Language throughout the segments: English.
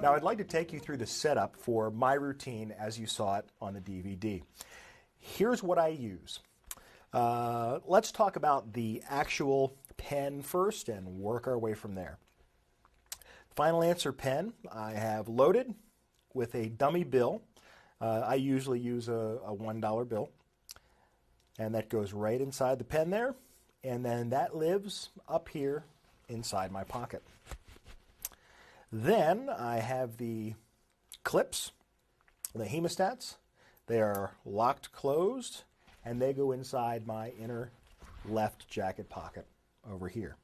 Now I'd like to take you through the setup for my routine as you saw it on the DVD. Here's what I use. Let's talk about the actual pen first and work our way from there. Final Answer pen I have loaded with a dummy bill. I usually use a $1 bill, and that goes right inside the pen there, and then that lives up here inside my pocket. Then I have the clips, the hemostats. They are locked closed, and they go inside my inner left jacket pocket over here.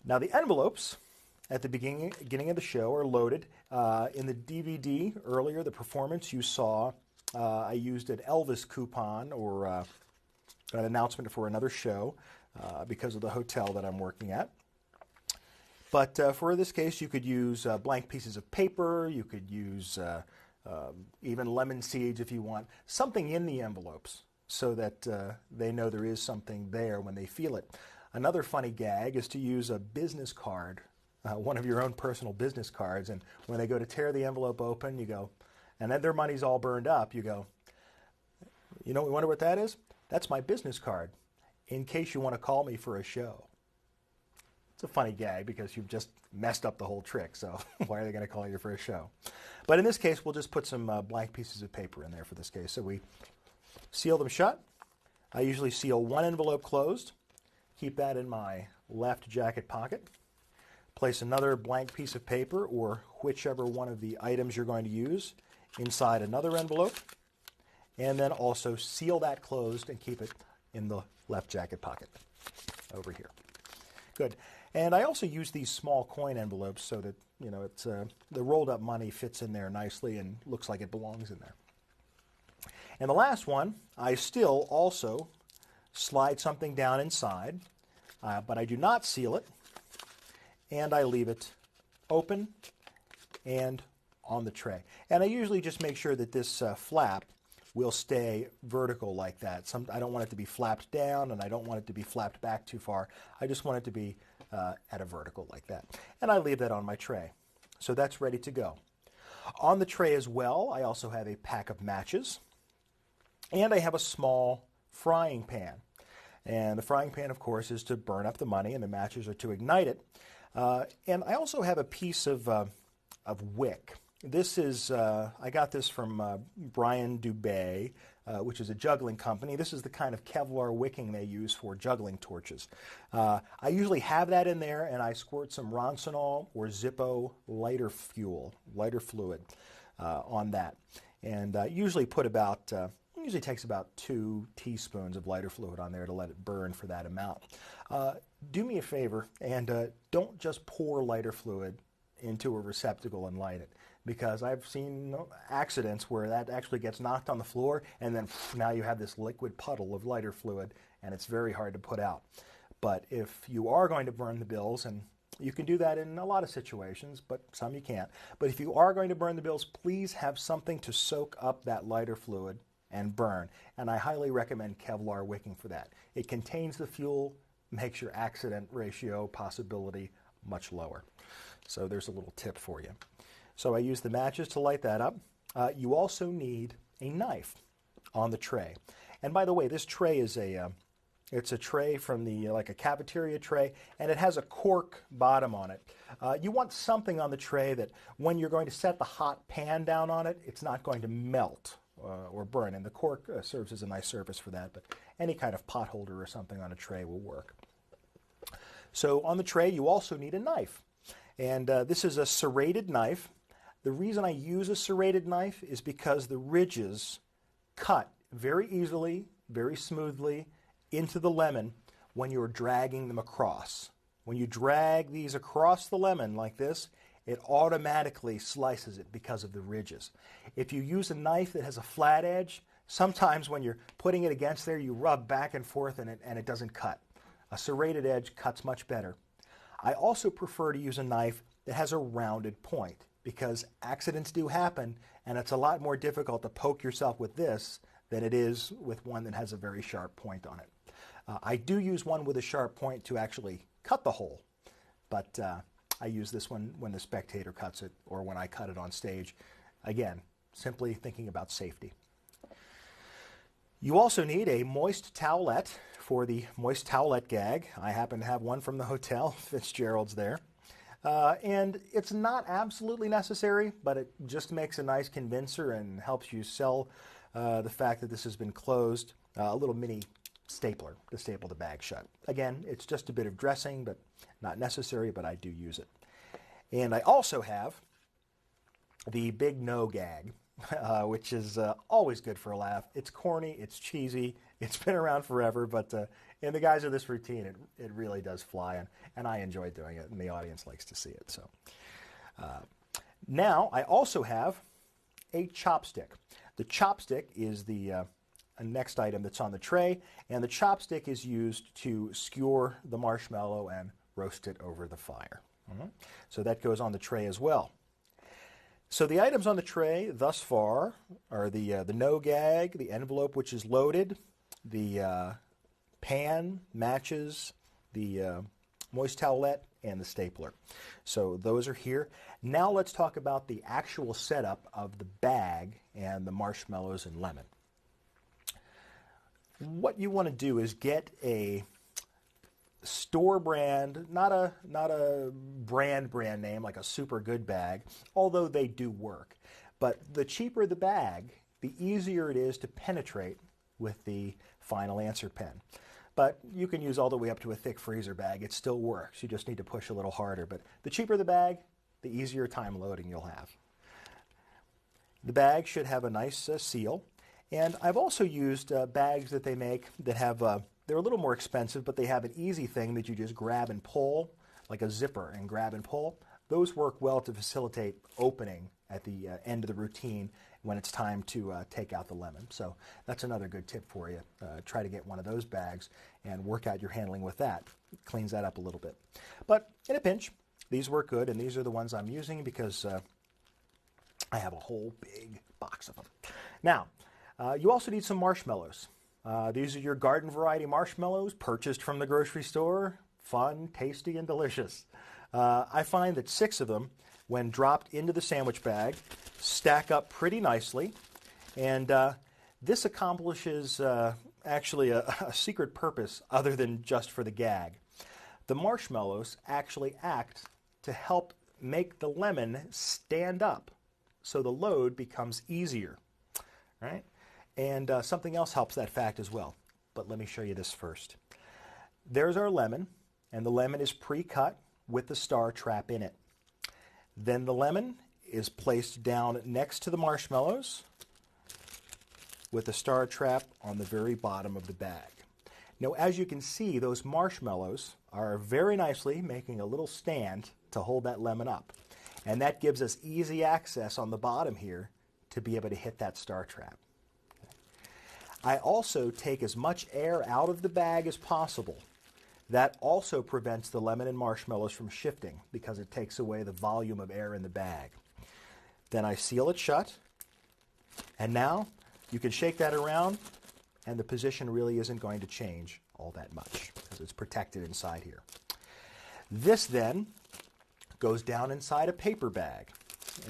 Now the envelopes at the beginning of the show are loaded. In the DVD earlier, the performance you saw, I used an Elvis coupon or an announcement for another show because of the hotel that I'm working at. But for this case, you could use blank pieces of paper. You could use even lemon seeds if you want. Something in the envelopes so that they know there is something there when they feel it. Another funny gag is to use a business card, one of your own personal business cards, and when they go to tear the envelope open, you go, and then their money's all burned up, you go, you know, we wonder what that is? That's my business card, in case you want to call me for a show. It's a funny gag because you've just messed up the whole trick, so why are they going to call you for a show? But in this case, we'll just put some blank pieces of paper in there for this case. So we seal them shut. I usually seal one envelope closed, keep that in my left jacket pocket, place another blank piece of paper or whichever one of the items you're going to use inside another envelope, and then also seal that closed and keep it in the left jacket pocket over here. Good. And I also use these small coin envelopes so that, you know, it's the rolled up money fits in there nicely and looks like it belongs in there. And the last one, I still also slide something down inside, but I do not seal it, and I leave it open and on the tray. And I usually just make sure that this flap will stay vertical like that. I don't want it to be flapped down, and I don't want it to be flapped back too far. I just want it to be at a vertical like that. And I leave that on my tray. So that's ready to go. On the tray as well, I also have a pack of matches, and I have a small frying pan. And the frying pan, of course, is to burn up the money, and the matches are to ignite it. And I also have a piece of wick. This is, I got this from Brian Dubé, which is a juggling company. This is the kind of Kevlar wicking they use for juggling torches. I usually have that in there, and I squirt some Roncinol or Zippo lighter fluid on that. And usually put about, usually takes about 2 teaspoons of lighter fluid on there to let it burn for that amount. Do me a favor and don't just pour lighter fluid into a receptacle and light it, because I've seen accidents where that actually gets knocked on the floor, and then now you have this liquid puddle of lighter fluid, and it's very hard to put out. But if you are going to burn the bills, and you can do that in a lot of situations, but some you can't. But if you are going to burn the bills, please have something to soak up that lighter fluid and burn. And I highly recommend Kevlar wicking for that. It contains the fuel, makes your accident ratio possibility much lower. So there's a little tip for you. So I use the matches to light that up. You also need a knife on the tray. And by the way, this tray is it's a tray from the like a cafeteria tray, and it has a cork bottom on it. You want something on the tray that when you're going to set the hot pan down on it, it's not going to melt or burn. And the cork serves as a nice surface for that, but any kind of pot holder or something on a tray will work. So on the tray, you also need a knife. And this is a serrated knife. The reason I use a serrated knife is because the ridges cut very easily, very smoothly into the lemon when you're dragging them across. When you drag these across the lemon like this, it automatically slices it because of the ridges. If you use a knife that has a flat edge, sometimes when you're putting it against there, you rub back and forth and it doesn't cut. A serrated edge cuts much better. I also prefer to use a knife that has a rounded point, because accidents do happen, and it's a lot more difficult to poke yourself with this than it is with one that has a very sharp point on it. I do use one with a sharp point to actually cut the hole, but I use this one when the spectator cuts it or when I cut it on stage. Again, simply thinking about safety. You also need a moist towelette for the moist towelette gag. I happen to have one from the hotel, Fitzgerald's there. And it's not absolutely necessary, but it just makes a nice convincer and helps you sell the fact that this has been closed. A little mini stapler to staple the bag shut. Again, it's just a bit of dressing, but not necessary, but I do use it. And I also have the Big No gag, which is always good for a laugh. It's corny, it's cheesy, it's been around forever, but in the guise of this routine, it really does fly, and I enjoy doing it, and the audience likes to see it. So now I also have a chopstick. The chopstick is the next item that's on the tray, and the chopstick is used to skewer the marshmallow and roast it over the fire. So that goes on the tray as well. So the items on the tray thus far are the no gag, the envelope which is loaded, the pan, matches, the moist towelette, and the stapler. So those are here. Now let's talk about the actual setup of the bag and the marshmallows and lemon. What you want to do is get a store brand, not a brand name like a super good bag, although they do work. But the cheaper the bag, the easier it is to penetrate with the final answer pen. But you can use all the way up to a thick freezer bag. It still works. You just need to push a little harder. But the cheaper the bag, the easier time loading you'll have. The bag should have a nice seal. And I've also used bags that they make that have, they're a little more expensive, but they have an easy thing that you just grab and pull, like a zipper and grab and pull. Those work well to facilitate opening at the end of the routine when it's time to take out the lemon. So that's another good tip for you. Try to get one of those bags and work out your handling with that. It cleans that up a little bit. But in a pinch, these work good, and these are the ones I'm using because I have a whole big box of them. Now, you also need some marshmallows. These are your garden variety marshmallows purchased from the grocery store. Fun, tasty, and delicious. I find that 6 of them, when dropped into the sandwich bag, stack up pretty nicely. And this accomplishes actually a secret purpose other than just for the gag. The marshmallows actually act to help make the lemon stand up so the load becomes easier, right? And something else helps that fact as well. But let me show you this first. There's our lemon, and the lemon is pre-cut with the star trap in it. Then the lemon is placed down next to the marshmallows with the star trap on the very bottom of the bag. Now, as you can see, those marshmallows are very nicely making a little stand to hold that lemon up. And that gives us easy access on the bottom here to be able to hit that star trap. I also take as much air out of the bag as possible. That also prevents the lemon and marshmallows from shifting because it takes away the volume of air in the bag. Then I seal it shut, and now you can shake that around, and the position really isn't going to change all that much because it's protected inside here. This then goes down inside a paper bag,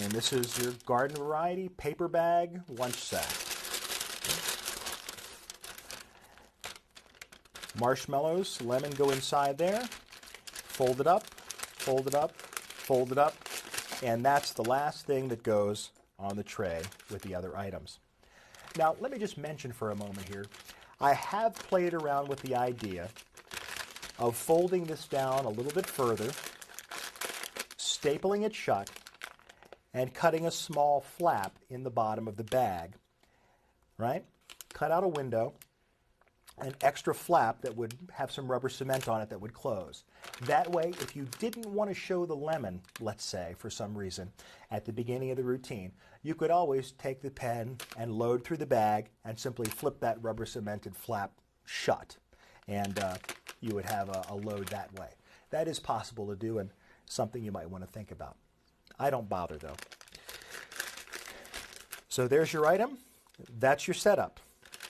and this is your garden variety paper bag lunch sack. Marshmallows, lemon go inside there, fold it up, fold it up, fold it up, and that's the last thing that goes on the tray with the other items. Now, let me just mention for a moment here, I have played around with the idea of folding this down a little bit further, stapling it shut, and cutting a small flap in the bottom of the bag, right? Cut out a window, an extra flap that would have some rubber cement on it that would close. That way, if you didn't want to show the lemon, let's say, for some reason, at the beginning of the routine, you could always take the pen and load through the bag and simply flip that rubber cemented flap shut. And you would have a load that way. That is possible to do and something you might want to think about. I don't bother, though. So there's your item. That's your setup.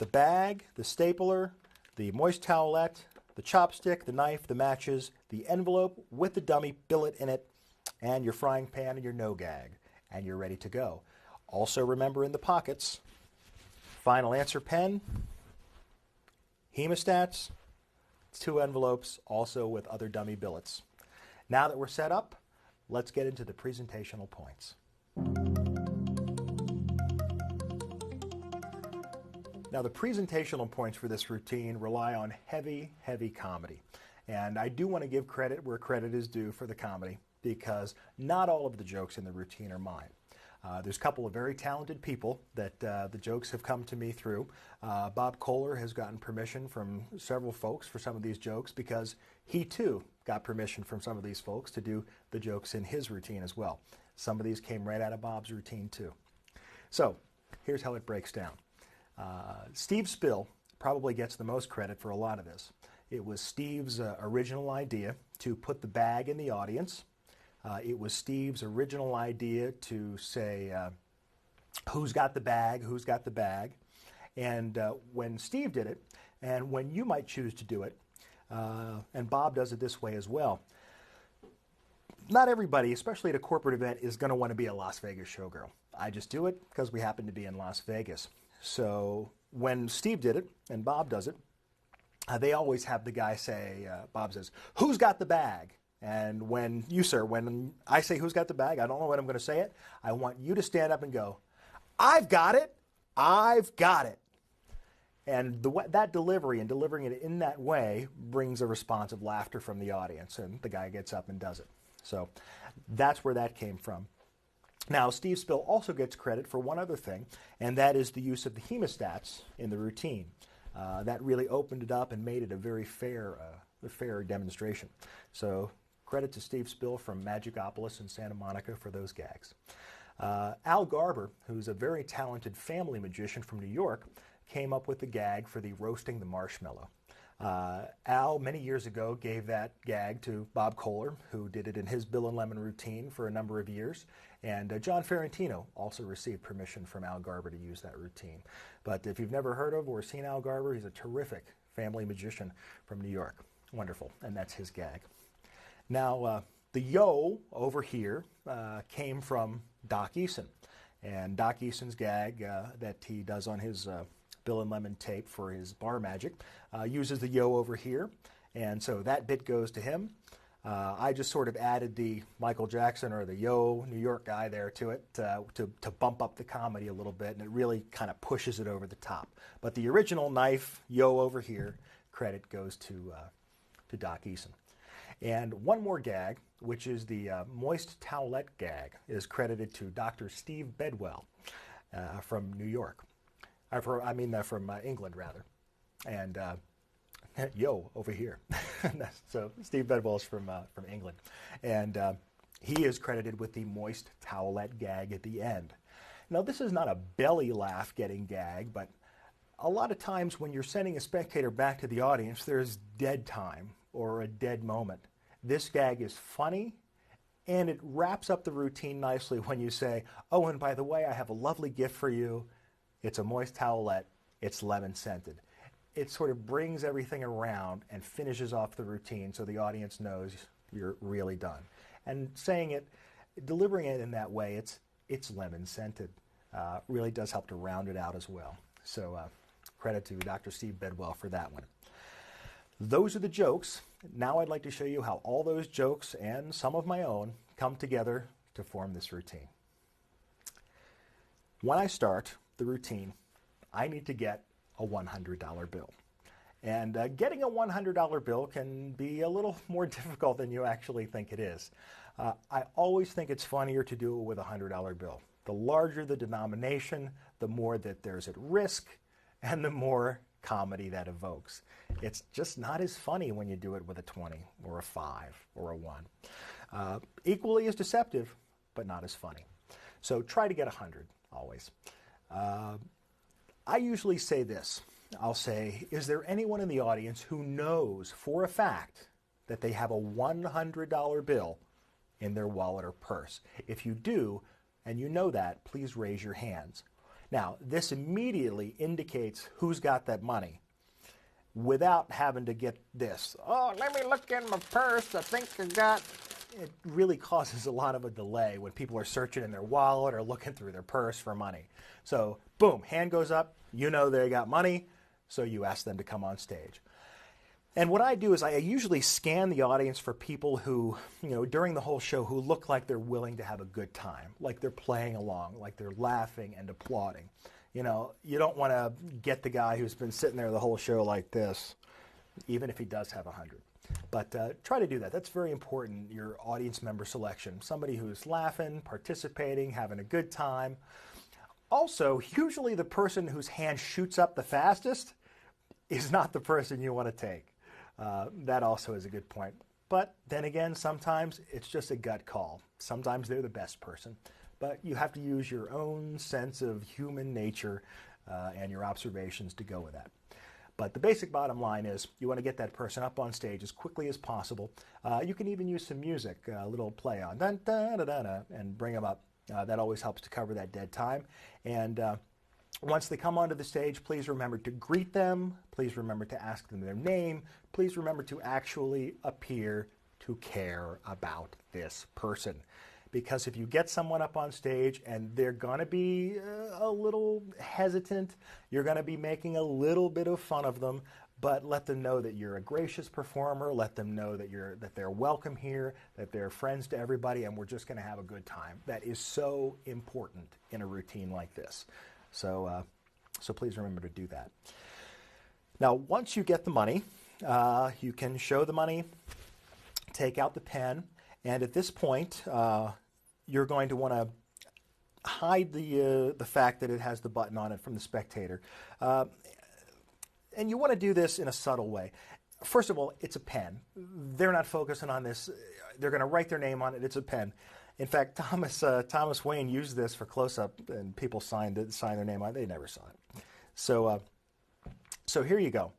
The bag, the stapler, the moist towelette, the chopstick, the knife, the matches, the envelope with the dummy billet in it, and your frying pan and your no gag, and you're ready to go. Also remember in the pockets, final answer pen, hemostats, 2 envelopes, also with other dummy billets. Now that we're set up, let's get into the presentational points. Now, the presentational points for this routine rely on heavy, heavy comedy. And I do want to give credit where credit is due for the comedy, because not all of the jokes in the routine are mine. There's a couple of very talented people that the jokes have come to me through. Bob Kohler has gotten permission from several folks for some of these jokes, because he too got permission from some of these folks to do the jokes in his routine as well. Some of these came right out of Bob's routine too. So here's how it breaks down. Steve Spill probably gets the most credit for a lot of this. It was Steve's original idea to put the bag in the audience. It was Steve's original idea to say, who's got the bag, who's got the bag? And when Steve did it, and when you might choose to do it, and Bob does it this way as well, not everybody, especially at a corporate event, is going to want to be a Las Vegas showgirl. I just do it because we happen to be in Las Vegas. So when Steve did it and Bob does it, they always have the guy say, Bob says, who's got the bag? And when I say who's got the bag, I don't know when I'm going to say it. I want you to stand up and go, I've got it, I've got it. And that delivery and delivering it in that way brings a response of laughter from the audience, and the guy gets up and does it. So that's where that came from. Now, Steve Spill also gets credit for one other thing, and that is the use of the hemostats in the routine. That really opened it up and made it a very fair demonstration. So credit to Steve Spill from Magicopolis in Santa Monica for those gags. Al Garber, who's a very talented family magician from New York, came up with the gag for the roasting the marshmallow. Al, many years ago, gave that gag to Bob Kohler, who did it in his Bill and Lemon routine for a number of years. And John Ferrantino also received permission from Al Garber to use that routine. But if you've never heard of or seen Al Garber, he's a terrific family magician from New York. Wonderful. And that's his gag. Now, the yo over here came from Doc Eason. And Doc Eason's gag that he does on his Bill and Lemon tape for his bar magic uses the yo over here, and so that bit goes to him. I just sort of added the Michael Jackson or the yo New York guy there to it to bump up the comedy a little bit, and it really kind of pushes it over the top. But the original knife yo over here credit goes to Doc Eason. And one more gag, which is the moist towelette gag, is credited to Dr. Steve Bedwell from New York. From England, rather. And yo, over here. So Steve Bedwell's from England. And he is credited with the moist towelette gag at the end. Now, this is not a belly laugh getting gag, but a lot of times when you're sending a spectator back to the audience, there's dead time or a dead moment. This gag is funny, and it wraps up the routine nicely when you say, oh, and by the way, I have a lovely gift for you. It's a moist towelette. It's lemon scented. It sort of brings everything around and finishes off the routine so the audience knows you're really done. And saying it, delivering it in that way, it's lemon scented, really does help to round it out as well. So credit to Dr. Steve Bedwell for that one. Those are the jokes. Now I'd like to show you how all those jokes and some of my own come together to form this routine. When I start the routine, I need to get a $100 bill. And getting a $100 bill can be a little more difficult than you actually think it is. I always think it's funnier to do it with a $100 bill. The larger the denomination, the more that there's at risk, and the more comedy that evokes. It's just not as funny when you do it with a 20 or a 5 or a 1. Equally as deceptive, but not as funny. So try to get 100 always. I usually say this. I'll say, is there anyone in the audience who knows for a fact that they have a $100 bill in their wallet or purse? If you do, and you know that, please raise your hands. Now, this immediately indicates who's got that money without having to get this. Oh, let me look in my purse. I think I got it really causes a lot of a delay when people are searching in their wallet or looking through their purse for money. So boom, hand goes up, you know they got money, so you ask them to come on stage. And what I do is I usually scan the audience for people who, during the whole show, who look like they're willing to have a good time, like they're playing along, like they're laughing and applauding. You don't want to get the guy who's been sitting there the whole show like this, even if he does have 100. But try to do that. That's very important, your audience member selection. Somebody who's laughing, participating, having a good time. Also, usually the person whose hand shoots up the fastest is not the person you want to take. That also is a good point. But then again, sometimes it's just a gut call. Sometimes they're the best person. But you have to use your own sense of human nature and your observations to go with that. But the basic bottom line is you want to get that person up on stage as quickly as possible. You can even use some music, a little play on, dun, dun, dun, dun, dun, and bring them up. That always helps to cover that dead time. And once they come onto the stage, please remember to greet them. Please remember to ask them their name. Please remember to actually appear to care about this person. Because if you get someone up on stage and they're going to be a little hesitant, you're going to be making a little bit of fun of them, but let them know that you're a gracious performer. Let them know that they're welcome here, that they're friends to everybody, and we're just going to have a good time. That is so important in a routine like this. So please remember to do that. Now, once you get the money, you can show the money, take out the pen, and at this point, you're going to want to hide the fact that it has the button on it from the spectator. And you want to do this in a subtle way. First of all, it's a pen. They're not focusing on this. They're going to write their name on it. It's a pen. In fact, Thomas Wayne used this for close-up, and people signed their name on it. They never saw it. So here you go.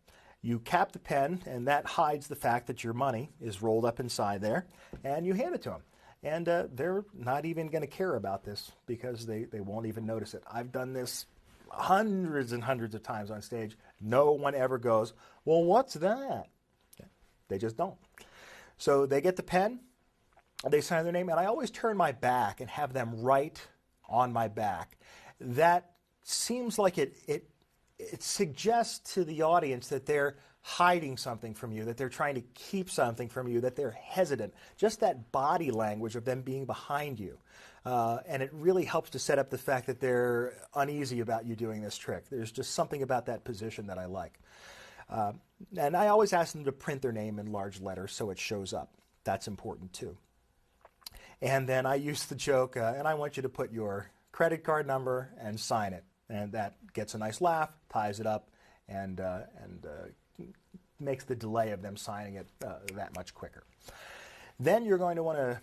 You cap the pen, and that hides the fact that your money is rolled up inside there, and you hand it to them. And they're not even going to care about this because they won't even notice it. I've done this hundreds and hundreds of times on stage. No one ever goes, well, what's that? They just don't. So they get the pen, they sign their name, and I always turn my back and have them write on my back. That seems like it suggests to the audience that they're hiding something from you, that they're trying to keep something from you, that they're hesitant. Just that body language of them being behind you. And it really helps to set up the fact that they're uneasy about you doing this trick. There's just something about that position that I like. And I always ask them to print their name in large letters so it shows up. That's important too. And then I use the joke, and I want you to put your credit card number and sign it. And that gets a nice laugh, ties it up, and makes the delay of them signing it that much quicker. Then you're going to want to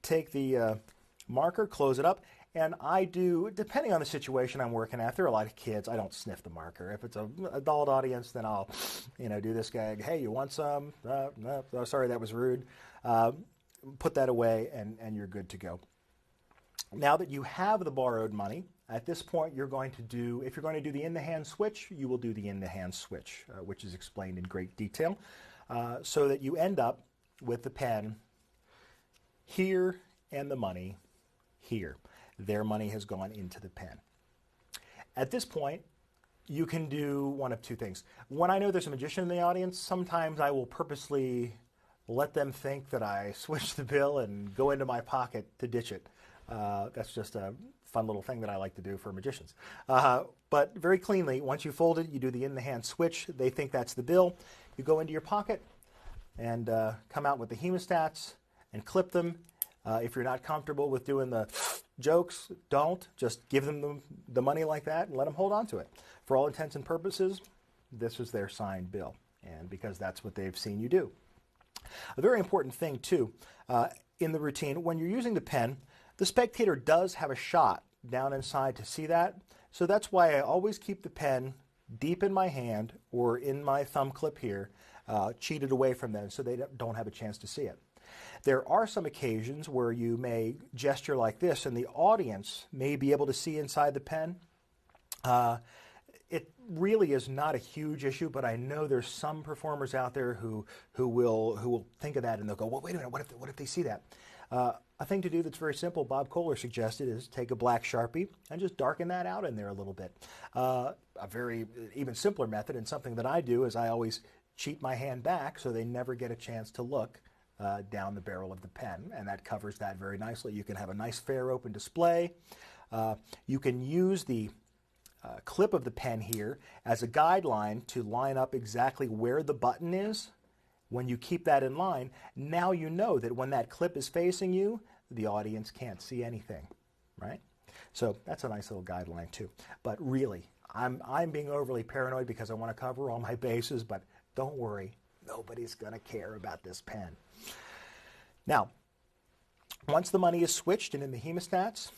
take the marker, close it up, and I do, depending on the situation I'm working at, there are a lot of kids, I don't sniff the marker. If it's an adult audience, then I'll do this gag, hey, you want some? No, sorry, that was rude. Put that away, and you're good to go. Now that you have the borrowed money, at this point you're going to do, if you're going to do the in-the-hand switch, you will do the in-the-hand switch, which is explained in great detail, so that you end up with the pen here and the money here. Their money has gone into the pen. At this point, you can do one of two things. When I know there's a magician in the audience, sometimes I will purposely let them think that I switch the bill and go into my pocket to ditch it. That's just a fun little thing that I like to do for magicians. But very cleanly, once you fold it, you do the in-the-hand switch. They think that's the bill. You go into your pocket and come out with the hemostats and clip them. If you're not comfortable with doing the jokes, don't. Just give them the money like that and let them hold on to it. For all intents and purposes, this is their signed bill, and because that's what they've seen you do. A very important thing, too, in the routine, when you're using the pen, the spectator does have a shot down inside to see that. So that's why I always keep the pen deep in my hand or in my thumb clip here, cheated away from them so they don't have a chance to see it. There are some occasions where you may gesture like this and the audience may be able to see inside the pen. It really is not a huge issue, but I know there's some performers out there who will think of that and they'll go, well, wait a minute, what if they see that? A thing to do that's very simple, Bob Kohler suggested, is take a black Sharpie and just darken that out in there a little bit. A very even simpler method, and something that I do, is I always cheat my hand back so they never get a chance to look down the barrel of the pen, and that covers that very nicely. You can have a nice fair open display. You can use the clip of the pen here as a guideline to line up exactly where the button is. When you keep that in line, now you know that when that clip is facing you, the audience can't see anything, right? So that's a nice little guideline too. But really, I'm being overly paranoid because I want to cover all my bases, but don't worry, nobody's going to care about this pen. Now, once the money is switched and in the hemostats,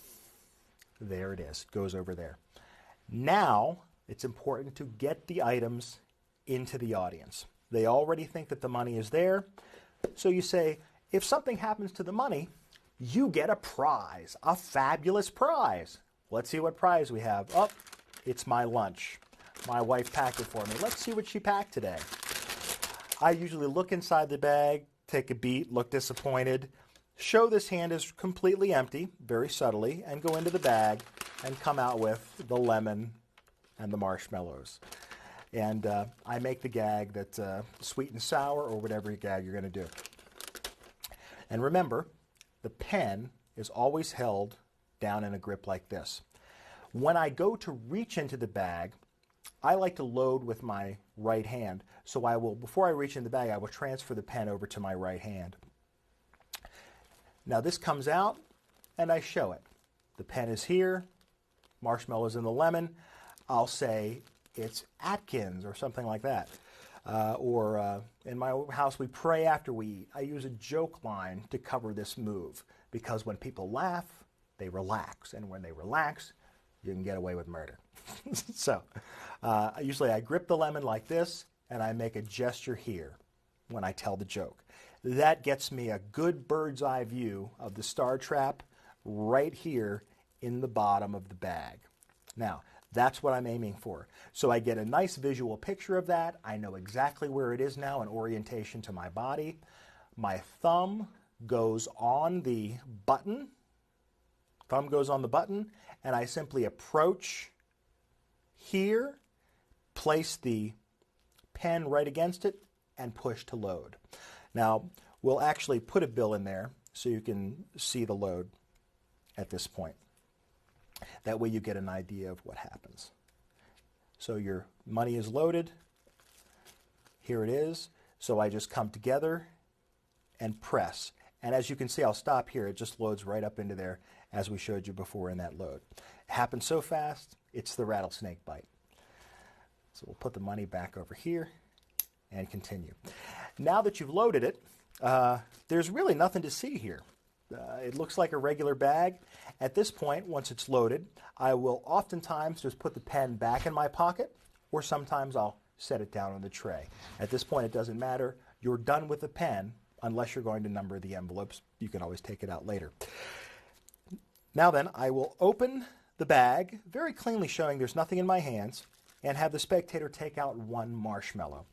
there it is. It goes over there. Now, it's important to get the items into the audience. They already think that the money is there. So you say, if something happens to the money, you get a prize, a fabulous prize. Let's see what prize we have. Oh, it's my lunch. My wife packed it for me. Let's see what she packed today. I usually look inside the bag, take a beat, look disappointed, show this hand is completely empty, very subtly, and go into the bag and come out with the lemon and the marshmallows. And I make the gag that's sweet and sour, or whatever gag you're going to do. And remember, the pen is always held down in a grip like this. When I go to reach into the bag, I like to load with my right hand. So I will, before I reach in the bag, I will transfer the pen over to my right hand. Now this comes out, and I show it. The pen is here, marshmallows in the lemon. I'll say, it's Atkins or something like that. In my house, we pray after we eat. I use a joke line to cover this move, because when people laugh, they relax. And when they relax, you can get away with murder. So usually I grip the lemon like this, and I make a gesture here when I tell the joke. That gets me a good bird's eye view of the star trap right here in the bottom of the bag. Now, that's what I'm aiming for. So I get a nice visual picture of that. I know exactly where it is now in orientation to my body. My thumb goes on the button. Thumb goes on the button, and I simply approach here, place the pen right against it, and push to load. Now, we'll actually put a bill in there so you can see the load at this point. That way you get an idea of what happens. So your money is loaded. Here it is. So I just come together and press. And as you can see, I'll stop here. It just loads right up into there as we showed you before in that load. It happens so fast, it's the rattlesnake bite. So we'll put the money back over here and continue. Now that you've loaded it, there's really nothing to see here. It looks like a regular bag. At this point, once it's loaded, I will oftentimes just put the pen back in my pocket, or sometimes I'll set it down on the tray. At this point, it doesn't matter. You're done with the pen, unless you're going to number the envelopes. You can always take it out later. Now then, I will open the bag, very cleanly showing there's nothing in my hands, and have the spectator take out one marshmallow,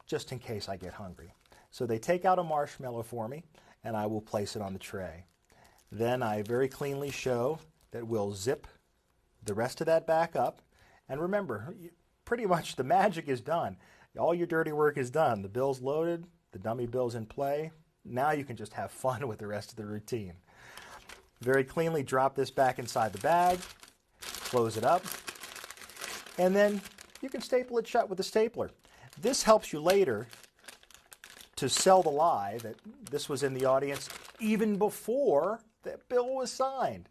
just in case I get hungry. So they take out a marshmallow for me, and I will place it on the tray. Then I very cleanly show that we'll zip the rest of that back up. And remember, pretty much the magic is done. All your dirty work is done. The bill's loaded, the dummy bill's in play. Now you can just have fun with the rest of the routine. Very cleanly drop this back inside the bag, close it up, and then you can staple it shut with a stapler. This helps you later to sell the lie that this was in the audience even before that bill was signed.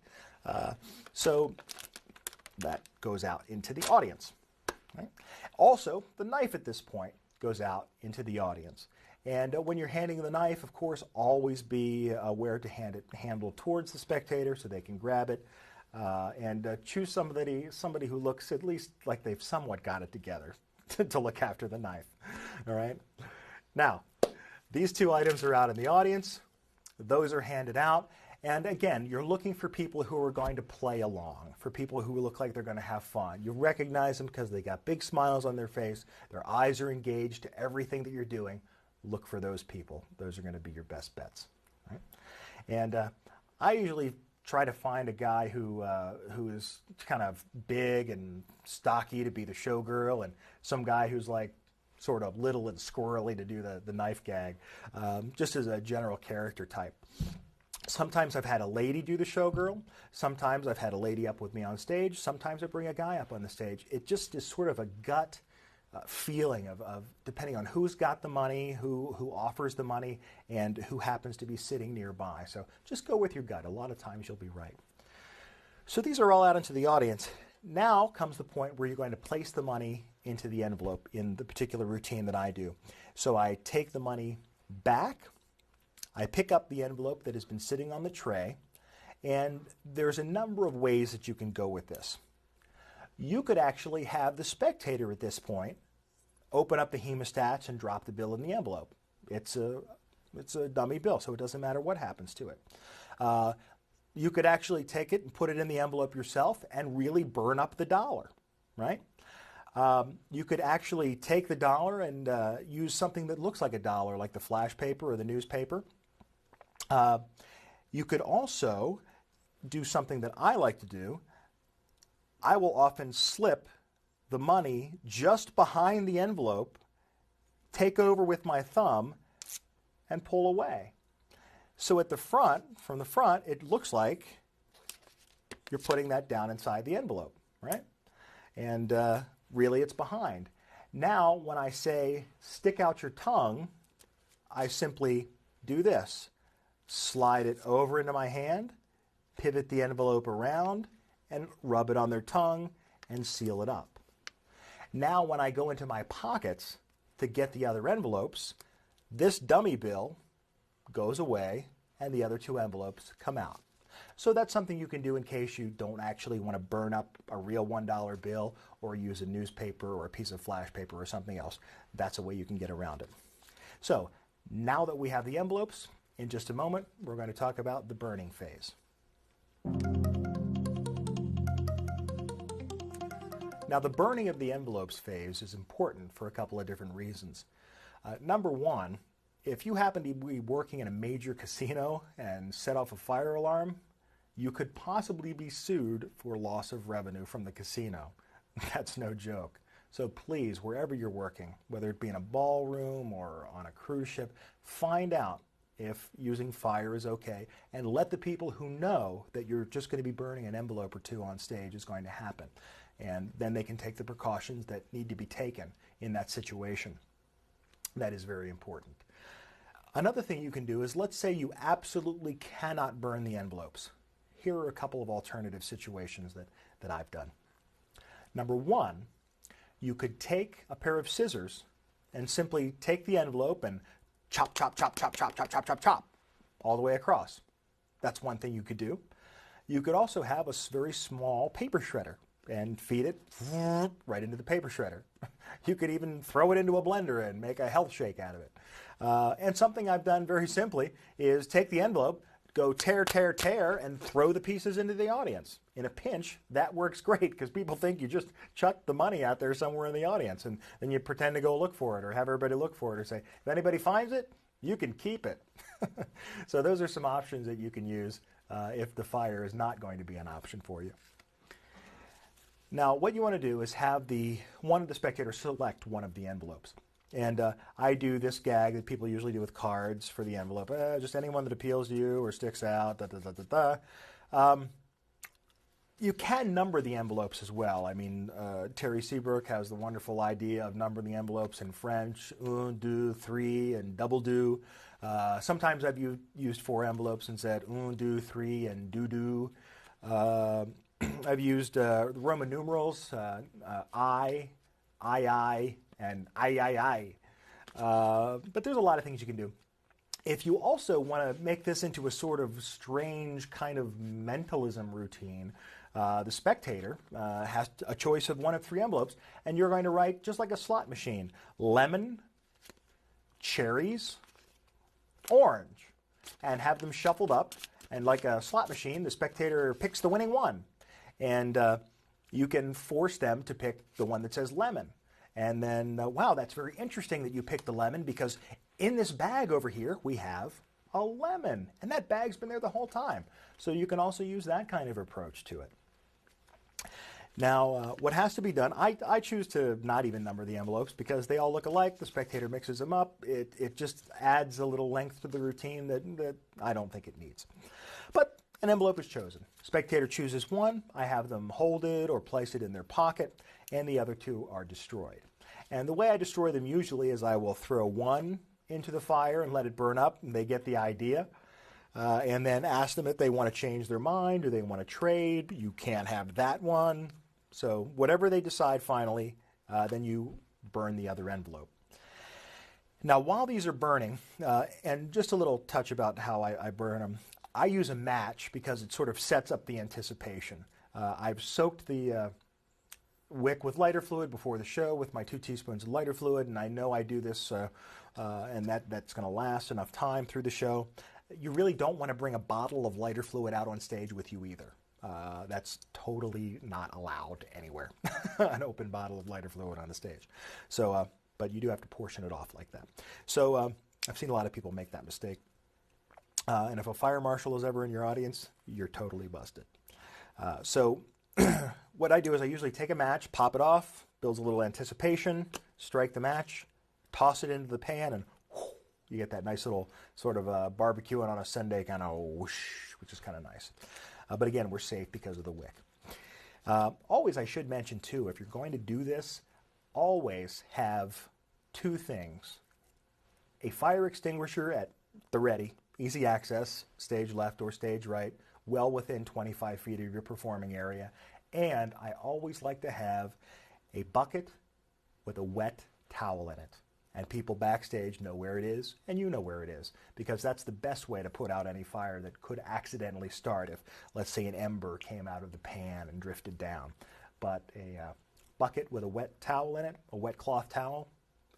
So that goes out into the audience. Right? Also, the knife at this point goes out into the audience. And when you're handing the knife, of course, always be aware to handle towards the spectator so they can grab it. And choose somebody who looks at least like they've somewhat got it together to look after the knife. All right? Now, these two items are out in the audience. Those are handed out. And again, you're looking for people who are going to play along, for people who look like they're going to have fun. You recognize them because they got big smiles on their face. Their eyes are engaged to everything that you're doing. Look for those people. Those are going to be your best bets. Right? And I usually try to find a guy who is kind of big and stocky to be the showgirl, and some guy who's like sort of little and squirrely to do the knife gag, just as a general character type. Sometimes I've had a lady do the showgirl. Sometimes I've had a lady up with me on stage. Sometimes I bring a guy up on the stage. It just is sort of a gut feeling of depending on who's got the money, who offers the money, and who happens to be sitting nearby. So just go with your gut. A lot of times you'll be right. So these are all out into the audience. Now comes the point where you're going to place the money into the envelope in the particular routine that I do. So I take the money back, I pick up the envelope that has been sitting on the tray, and there's a number of ways that you can go with this. You could actually have the spectator at this point open up the hemostats and drop the bill in the envelope. It's a dummy bill, so it doesn't matter what happens to it. You could actually take it and put it in the envelope yourself and really burn up the dollar, right? You could actually take the dollar and use something that looks like a dollar, like the flash paper or the newspaper. You could also do something that I like to do. I will often slip the money just behind the envelope, take over with my thumb, and pull away. So at the front, from the front, it looks like you're putting that down inside the envelope, right? And really it's behind. Now, when I say stick out your tongue, I simply do this. Slide it over into my hand, pivot the envelope around, and rub it on their tongue and seal it up. Now, when I go into my pockets to get the other envelopes, this dummy bill goes away and the other two envelopes come out. So that's something you can do in case you don't actually want to burn up a real $1 bill or use a newspaper or a piece of flash paper or something else. That's a way you can get around it. So now that we have the envelopes, in just a moment, we're going to talk about the burning phase. Now, the burning of the envelopes phase is important for a couple of different reasons. Number one, if you happen to be working in a major casino and set off a fire alarm, you could possibly be sued for loss of revenue from the casino. That's no joke. So please, wherever you're working, whether it be in a ballroom or on a cruise ship, find out if using fire is okay, and let the people who know that you're just going to be burning an envelope or two on stage is going to happen. And then they can take the precautions that need to be taken in that situation. That is very important. Another thing you can do is, let's say you absolutely cannot burn the envelopes. Here are a couple of alternative situations that I've done. Number one, you could take a pair of scissors and simply take the envelope and chop, chop, chop, chop, chop, chop, chop, chop, chop, all the way across. That's one thing you could do. You could also have a very small paper shredder and feed it right into the paper shredder. You could even throw it into a blender and make a health shake out of it. And something I've done very simply is take the envelope, go tear, tear, tear, and throw the pieces into the audience. In a pinch, that works great because people think you just chuck the money out there somewhere in the audience, and then you pretend to go look for it or have everybody look for it or say, if anybody finds it, you can keep it. So those are some options that you can use if the fire is not going to be an option for you. Now, what you want to do is have one of the spectators select one of the envelopes. And I do this gag that people usually do with cards for the envelope. Just anyone that appeals to you or sticks out, da, da, da, da, da. You can number the envelopes as well. I mean, Terry Seabrook has the wonderful idea of numbering the envelopes in French, un, deux, three, and double deux. Sometimes I've used 4 envelopes and said un, deux, three, and doo-doo. I've used Roman numerals, I, and I. But there's a lot of things you can do. If you also want to make this into a sort of strange kind of mentalism routine, the spectator has a choice of one of 3 envelopes, and you're going to write, just like a slot machine, lemon, cherries, orange, and have them shuffled up. And like a slot machine, the spectator picks the winning one. And you can force them to pick the one that says lemon. And then, wow, that's very interesting that you picked the lemon, because in this bag over here we have a lemon. And that bag's been there the whole time. So you can also use that kind of approach to it. Now, what has to be done, I choose to not even number the envelopes because they all look alike. The spectator mixes them up. It just adds a little length to the routine that I don't think it needs. But an envelope is chosen. Spectator chooses one. I have them hold it or place it in their pocket, and the other two are destroyed. And the way I destroy them usually is I will throw one into the fire and let it burn up, and they get the idea. And then ask them if they want to change their mind or they want to trade. You can't have that one. So whatever they decide finally, then you burn the other envelope. Now while these are burning, and just a little touch about how I burn them, I use a match because it sort of sets up the anticipation. I've soaked the wick with lighter fluid before the show with my 2 teaspoons of lighter fluid, and I know I do this and that's going to last enough time through the show. You really don't want to bring a bottle of lighter fluid out on stage with you either. That's totally not allowed anywhere, an open bottle of lighter fluid on the stage. So, but you do have to portion it off like that. So I've seen a lot of people make that mistake. And if a fire marshal is ever in your audience, you're totally busted. So what I do is I usually take a match, pop it off, builds a little anticipation, strike the match, toss it into the pan, and you get that nice little sort of barbecuing on a Sunday kind of whoosh, which is kind of nice. But again, we're safe because of the wick. Always, I should mention too, if you're going to do this, always have 2 things. A fire extinguisher at the ready, easy access, stage left or stage right, well within 25 feet of your performing area. And I always like to have a bucket with a wet towel in it. And people backstage know where it is, and you know where it is, because that's the best way to put out any fire that could accidentally start if, let's say, an ember came out of the pan and drifted down. But a bucket with a wet towel in it, a wet cloth towel,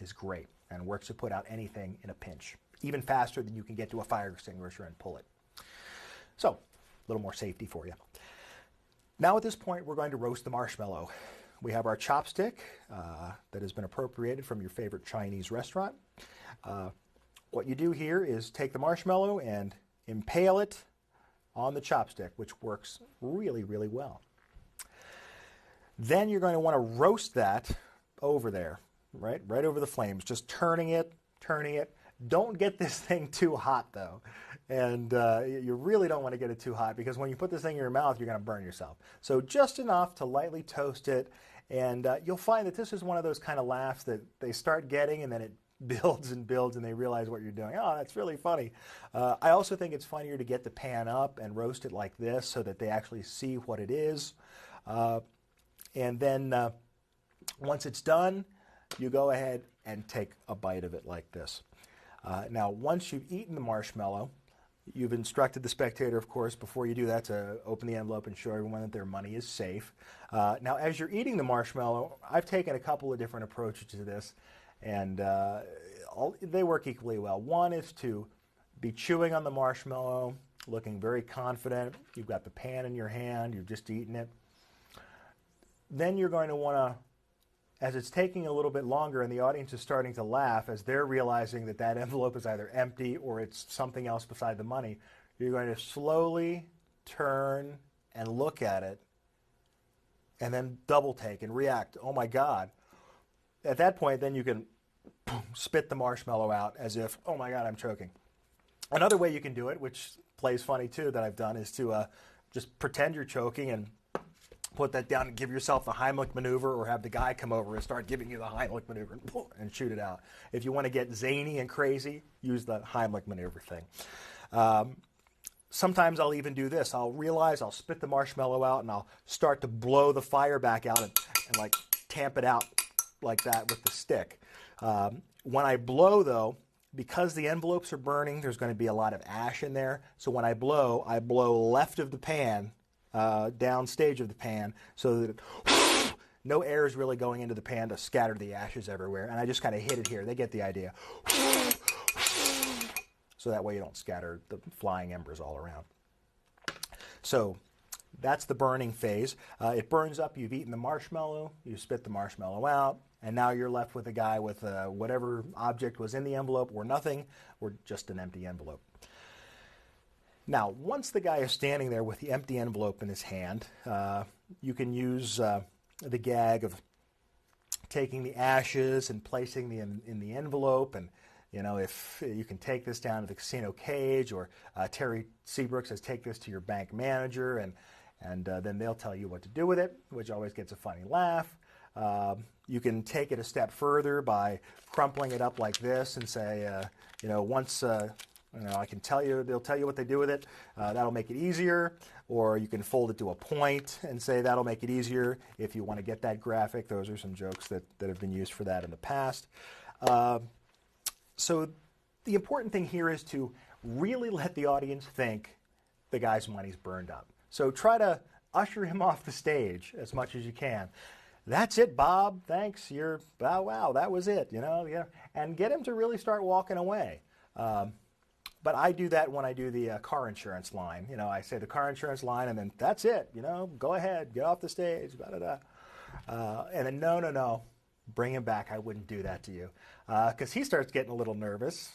is great and works to put out anything in a pinch, even faster than you can get to a fire extinguisher and pull it. So, a little more safety for you. Now at this point, we're going to roast the marshmallow. We have our chopstick that has been appropriated from your favorite Chinese restaurant. What you do here is take the marshmallow and impale it on the chopstick, which works really, really well. Then you're going to want to roast that over there, right over the flames, just turning it. Don't get this thing too hot, though. And you really don't want to get it too hot because when you put this thing in your mouth, you're going to burn yourself. So just enough to lightly toast it. And you'll find that this is one of those kind of laughs that they start getting and then it builds and builds and they realize what you're doing. Oh, that's really funny. I also think it's funnier to get the pan up and roast it like this so that they actually see what it is. And then once it's done, you go ahead and take a bite of it like this. Now, once you've eaten the marshmallow, you've instructed the spectator, of course, before you do that to open the envelope and show everyone that their money is safe. Now, as you're eating the marshmallow, I've taken a couple of different approaches to this, and they work equally well. One is to be chewing on the marshmallow, looking very confident. You've got the pan in your hand. You've just eaten it. Then you're going to want to, as it's taking a little bit longer and the audience is starting to laugh as they're realizing that that envelope is either empty or it's something else beside the money, you're going to slowly turn and look at it and then double take and react. Oh my God. At that point, then you can spit the marshmallow out as if, oh my God, I'm choking. Another way you can do it, which plays funny too, that I've done, is to just pretend you're choking and put that down and give yourself the Heimlich maneuver, or have the guy come over and start giving you the Heimlich maneuver and shoot it out. If you want to get zany and crazy, use the Heimlich maneuver thing. Sometimes I'll even do this. I'll realize I'll spit the marshmallow out and I'll start to blow the fire back out and like tamp it out like that with the stick. When I blow, though, because the envelopes are burning, there's going to be a lot of ash in there. So when I blow left of the pan, down stage of the pan, so that no air is really going into the pan to scatter the ashes everywhere. And I just kind of hit it here. They get the idea. So that way you don't scatter the flying embers all around. So that's the burning phase. It burns up. You've eaten the marshmallow. You spit the marshmallow out. And now you're left with a guy with whatever object was in the envelope or nothing, or just an empty envelope. Now, once the guy is standing there with the empty envelope in his hand, you can use the gag of taking the ashes and placing them in the envelope. And, you know, if you can take this down to the casino cage, or Terry Seabrook says, take this to your bank manager, and then they'll tell you what to do with it, which always gets a funny laugh. You can take it a step further by crumpling it up like this and say, you know, once I can tell you, they'll tell you what they do with it. That'll make it easier. Or you can fold it to a point and say that'll make it easier if you want to get that graphic. Those are some jokes that have been used for that in the past. So the important thing here is to really let the audience think the guy's money's burned up. So try to usher him off the stage as much as you can. That's it, Bob. Thanks. Wow, that was it. You know, yeah, and get him to really start walking away. But I do that when I do the car insurance line. You know, I say the car insurance line, and then that's it. You know, go ahead, get off the stage. And then no, bring him back. I wouldn't do that to you, because he starts getting a little nervous.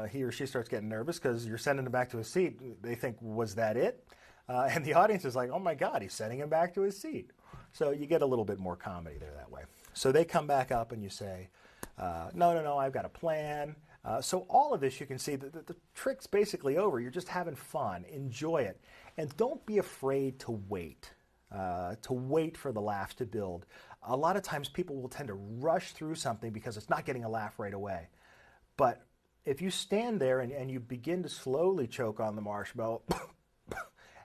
He or she starts getting nervous because you're sending him back to his seat. They think, was that it? And the audience is like, oh my God, he's sending him back to his seat. So you get a little bit more comedy there that way. So they come back up and you say, no, I've got a plan. So all of this, you can see that the trick's basically over. You're just having fun. Enjoy it. And don't be afraid to wait for the laughs to build. A lot of times people will tend to rush through something because it's not getting a laugh right away. But if you stand there and you begin to slowly choke on the marshmallow,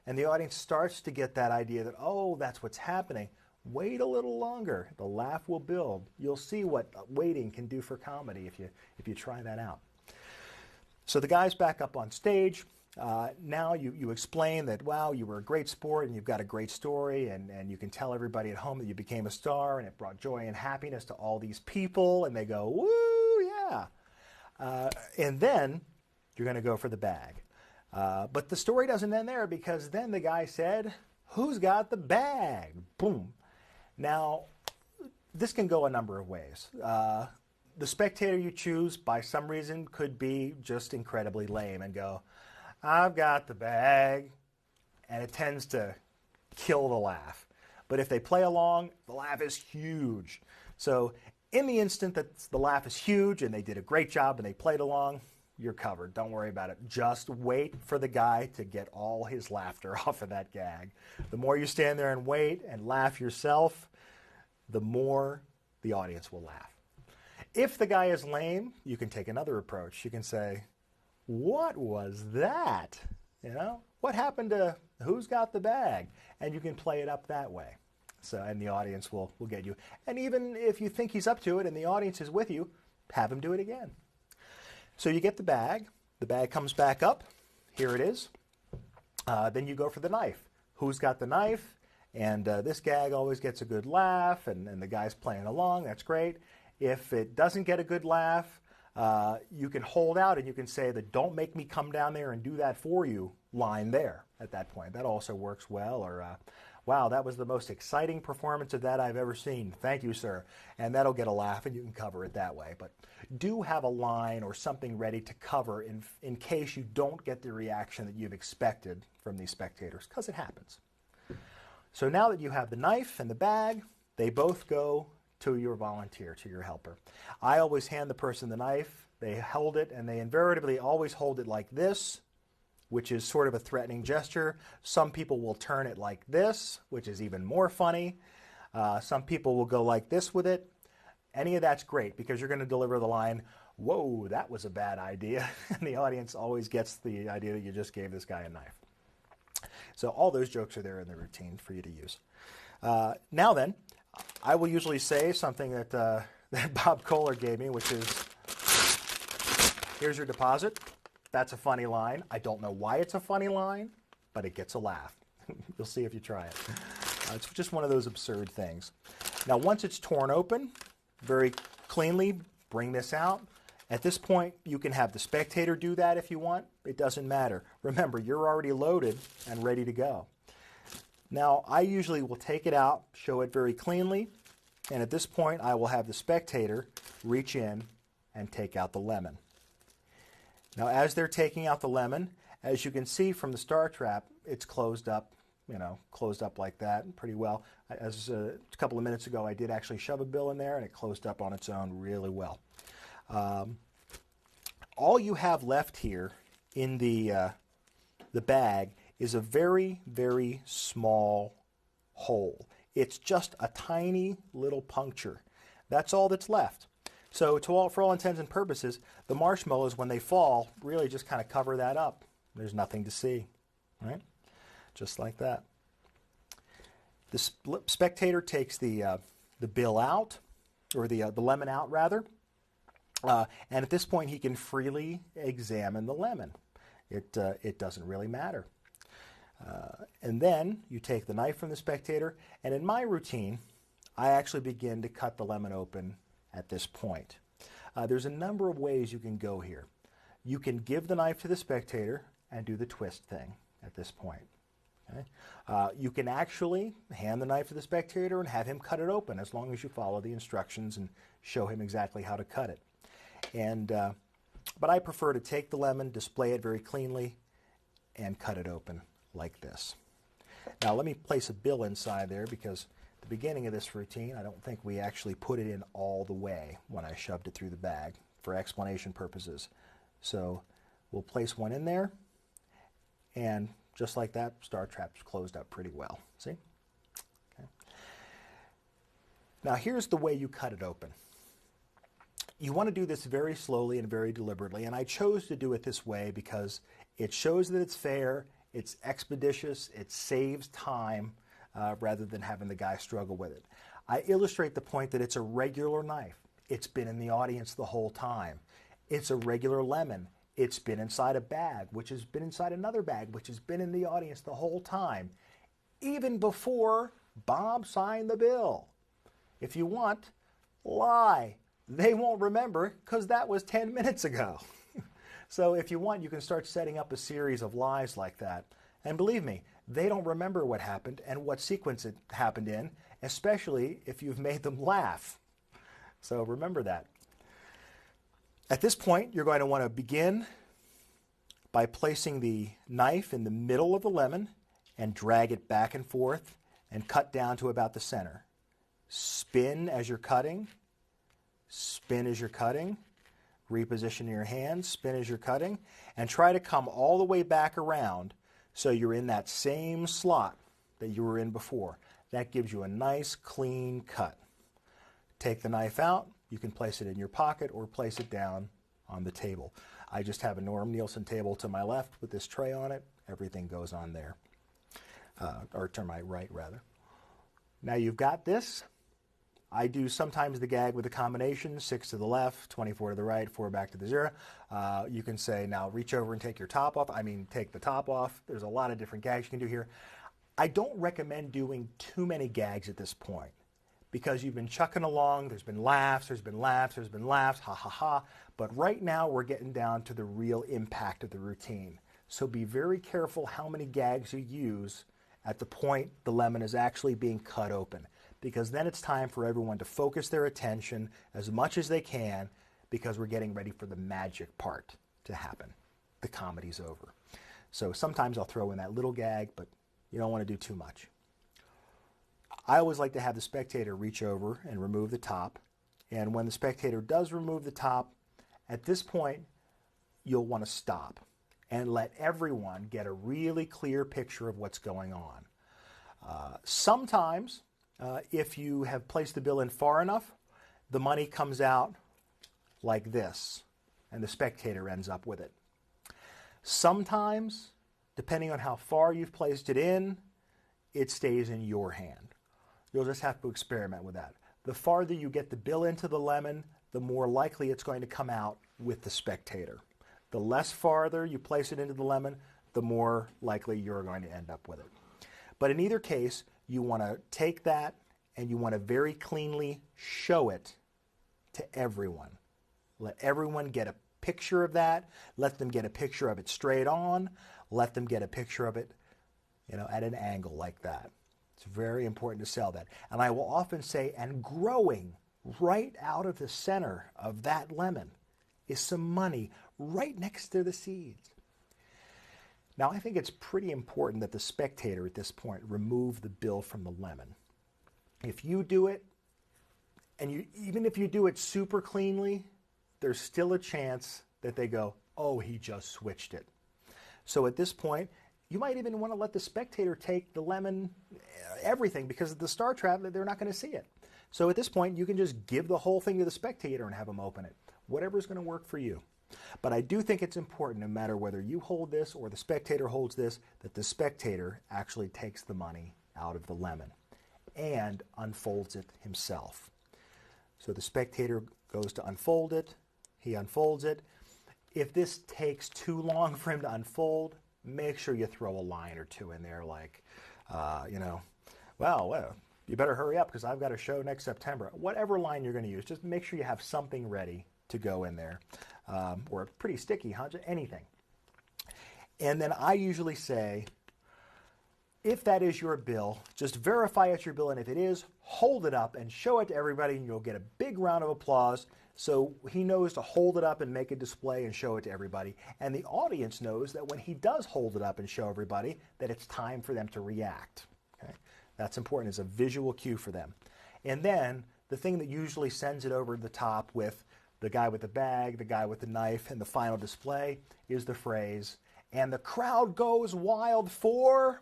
and the audience starts to get that idea that, oh, that's what's happening, wait a little longer. The laugh will build. You'll see what waiting can do for comedy if you try that out. So the guy's back up on stage. Now you explain that, wow, you were a great sport and you've got a great story, and you can tell everybody at home that you became a star and it brought joy and happiness to all these people, and they go, woo, yeah. And then you're going to go for the bag. But the story doesn't end there, because then the guy said, who's got the bag? Boom. Now, this can go a number of ways. The spectator you choose, by some reason, could be just incredibly lame and go, I've got the bag, and it tends to kill the laugh. But if they play along, the laugh is huge. So in the instant that the laugh is huge and they did a great job and they played along, you're covered. Don't worry about it. Just wait for the guy to get all his laughter off of that gag. The more you stand there and wait and laugh yourself, the more the audience will laugh. If the guy is lame, you can take another approach. You can say, what was that? You know, what happened to who's got the bag? And you can play it up that way. So, and the audience will get you. And even if you think he's up to it and the audience is with you, have him do it again. So you get the bag comes back up, here it is. Then you go for the knife. Who's got the knife? And this gag always gets a good laugh, and the guy's playing along, that's great. If it doesn't get a good laugh, you can hold out and you can say the don't make me come down there and do that for you line there at that point. That also works well. Or, wow, that was the most exciting performance of that I've ever seen. Thank you, sir. And that'll get a laugh, and you can cover it that way. But do have a line or something ready to cover in case you don't get the reaction that you've expected from these spectators, because it happens. So now that you have the knife and the bag, they both go to your volunteer, to your helper. I always hand the person the knife. They hold it, and they invariably always hold it like this, which is sort of a threatening gesture. Some people will turn it like this, which is even more funny. Some people will go like this with it. Any of that's great, because you're going to deliver the line, whoa, that was a bad idea. And the audience always gets the idea that you just gave this guy a knife. So all those jokes are there in the routine for you to use. Now then, I will usually say something that, that Bob Kohler gave me, which is, here's your deposit. That's a funny line. I don't know why it's a funny line, but it gets a laugh. You'll see if you try it. It's just one of those absurd things. Now, once it's torn open, very cleanly, bring this out. At this point, you can have the spectator do that if you want. It doesn't matter. Remember, you're already loaded and ready to go. Now, I usually will take it out, show it very cleanly, and at this point, I will have the spectator reach in and take out the lemon. Now, as they're taking out the lemon, As you can see from the star trap, it's closed up, closed up like that pretty well. As a couple of minutes ago, I did actually shove a bill in there, and it closed up on its own really well. All you have left here in the bag is a very, very small hole. It's just a tiny little puncture. That's all that's left. So for all intents and purposes, the marshmallows, when they fall, really just kind of cover that up. There's nothing to see, right? Just like that. The spectator takes the bill out, or the lemon out rather, and at this point he can freely examine the lemon. It doesn't really matter. And then you take the knife from the spectator, and in my routine, I actually begin to cut the lemon open at this point. There's a number of ways you can go here. You can give the knife to the spectator and do the twist thing at this point. Okay? You can actually hand the knife to the spectator and have him cut it open, as long as you follow the instructions and show him exactly how to cut it. But I prefer to take the lemon, display it very cleanly, and cut it open like this. Now let me place a bill inside there, because at the beginning of this routine, I don't think we actually put it in all the way when I shoved it through the bag for explanation purposes. So we'll place one in there, and just like that, star trap's closed up pretty well. See? Okay. Now here's the way you cut it open. You want to do this very slowly and very deliberately, and I chose to do it this way because it shows that it's fair, it's expeditious, it saves time rather than having the guy struggle with it. I illustrate the point that it's a regular knife. It's been in the audience the whole time. It's a regular lemon. It's been inside a bag, which has been inside another bag, which has been in the audience the whole time, even before Bob signed the bill. If you want, lie. They won't remember, because that was 10 minutes ago. So if you want, you can start setting up a series of lies like that. And believe me, they don't remember what happened and what sequence it happened in, especially if you've made them laugh. So remember that. At this point, you're going to want to begin by placing the knife in the middle of the lemon and drag it back and forth and cut down to about the center. Spin as you're cutting. Spin as you're cutting. Reposition your hands, spin as you're cutting, and try to come all the way back around so you're in that same slot that you were in before. That gives you a nice, clean cut. Take the knife out. You can place it in your pocket or place it down on the table. I just have a Norm Nielsen table to my left with this tray on it. Everything goes on there, or to my right, rather. Now you've got this. I do sometimes the gag with a combination, 6 to the left, 24 to the right, 4 back to the 0. You can say, now reach over and take your top off. Take the top off. There's a lot of different gags you can do here. I don't recommend doing too many gags at this point, because you've been chucking along. There's been laughs, there's been laughs, there's been laughs, ha ha ha. But right now we're getting down to the real impact of the routine. So be very careful how many gags you use at the point the lemon is actually being cut open, because then it's time for everyone to focus their attention as much as they can, because we're getting ready for the magic part to happen. The comedy's over. So sometimes I'll throw in that little gag, but you don't want to do too much. I always like to have the spectator reach over and remove the top. And when the spectator does remove the top, at this point, you'll want to stop and let everyone get a really clear picture of what's going on. Sometimes, if you have placed the bill in far enough, the money comes out like this, and the spectator ends up with it. Sometimes, depending on how far you've placed it in, it stays in your hand. You'll just have to experiment with that. The farther you get the bill into the lemon, the more likely it's going to come out with the spectator. The less farther you place it into the lemon, the more likely you're going to end up with it. But in either case, you want to take that and you want to very cleanly show it to everyone. Let everyone get a picture of that. Let them get a picture of it straight on. Let them get a picture of it, at an angle like that. It's very important to sell that. And I will often say, and growing right out of the center of that lemon is some money right next to the seeds. Now, I think it's pretty important that the spectator at this point remove the bill from the lemon. If you do it, and even if you do it super cleanly, there's still a chance that they go, oh, he just switched it. So at this point, you might even want to let the spectator take the lemon, everything, because of the star trap, they're not going to see it. So at this point, you can just give the whole thing to the spectator and have them open it. Whatever's going to work for you. But I do think it's important, no matter whether you hold this or the spectator holds this, that the spectator actually takes the money out of the lemon and unfolds it himself. So the spectator goes to unfold it. He unfolds it. If this takes too long for him to unfold, make sure you throw a line or two in there like, well, you better hurry up because I've got a show next September. Whatever line you're going to use, just make sure you have something ready to go in there. Or pretty sticky, anything. And then I usually say, if that is your bill, just verify it's your bill, and if it is, hold it up and show it to everybody, and you'll get a big round of applause. So he knows to hold it up and make a display and show it to everybody. And the audience knows that when he does hold it up and show everybody, that it's time for them to react. Okay? That's important as a visual cue for them. And then the thing that usually sends it over the top with the guy with the bag, the guy with the knife, and the final display is the phrase, and the crowd goes wild for,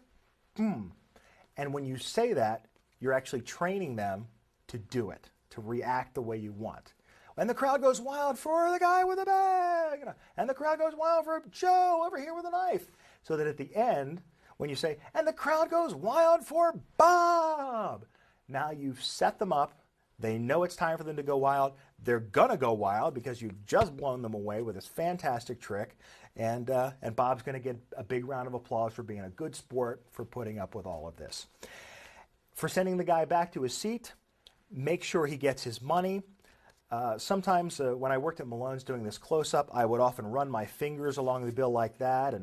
And when you say that, you're actually training them to do it, to react the way you want. And the crowd goes wild for the guy with the bag, and the crowd goes wild for Joe over here with a knife. So that at the end, when you say, and the crowd goes wild for Bob, now you've set them up. They know it's time for them to go wild. They're going to go wild because you've just blown them away with this fantastic trick. And Bob's going to get a big round of applause for being a good sport, for putting up with all of this. For sending the guy back to his seat, make sure he gets his money. Sometimes when I worked at Malone's doing this close-up, I would often run my fingers along the bill like that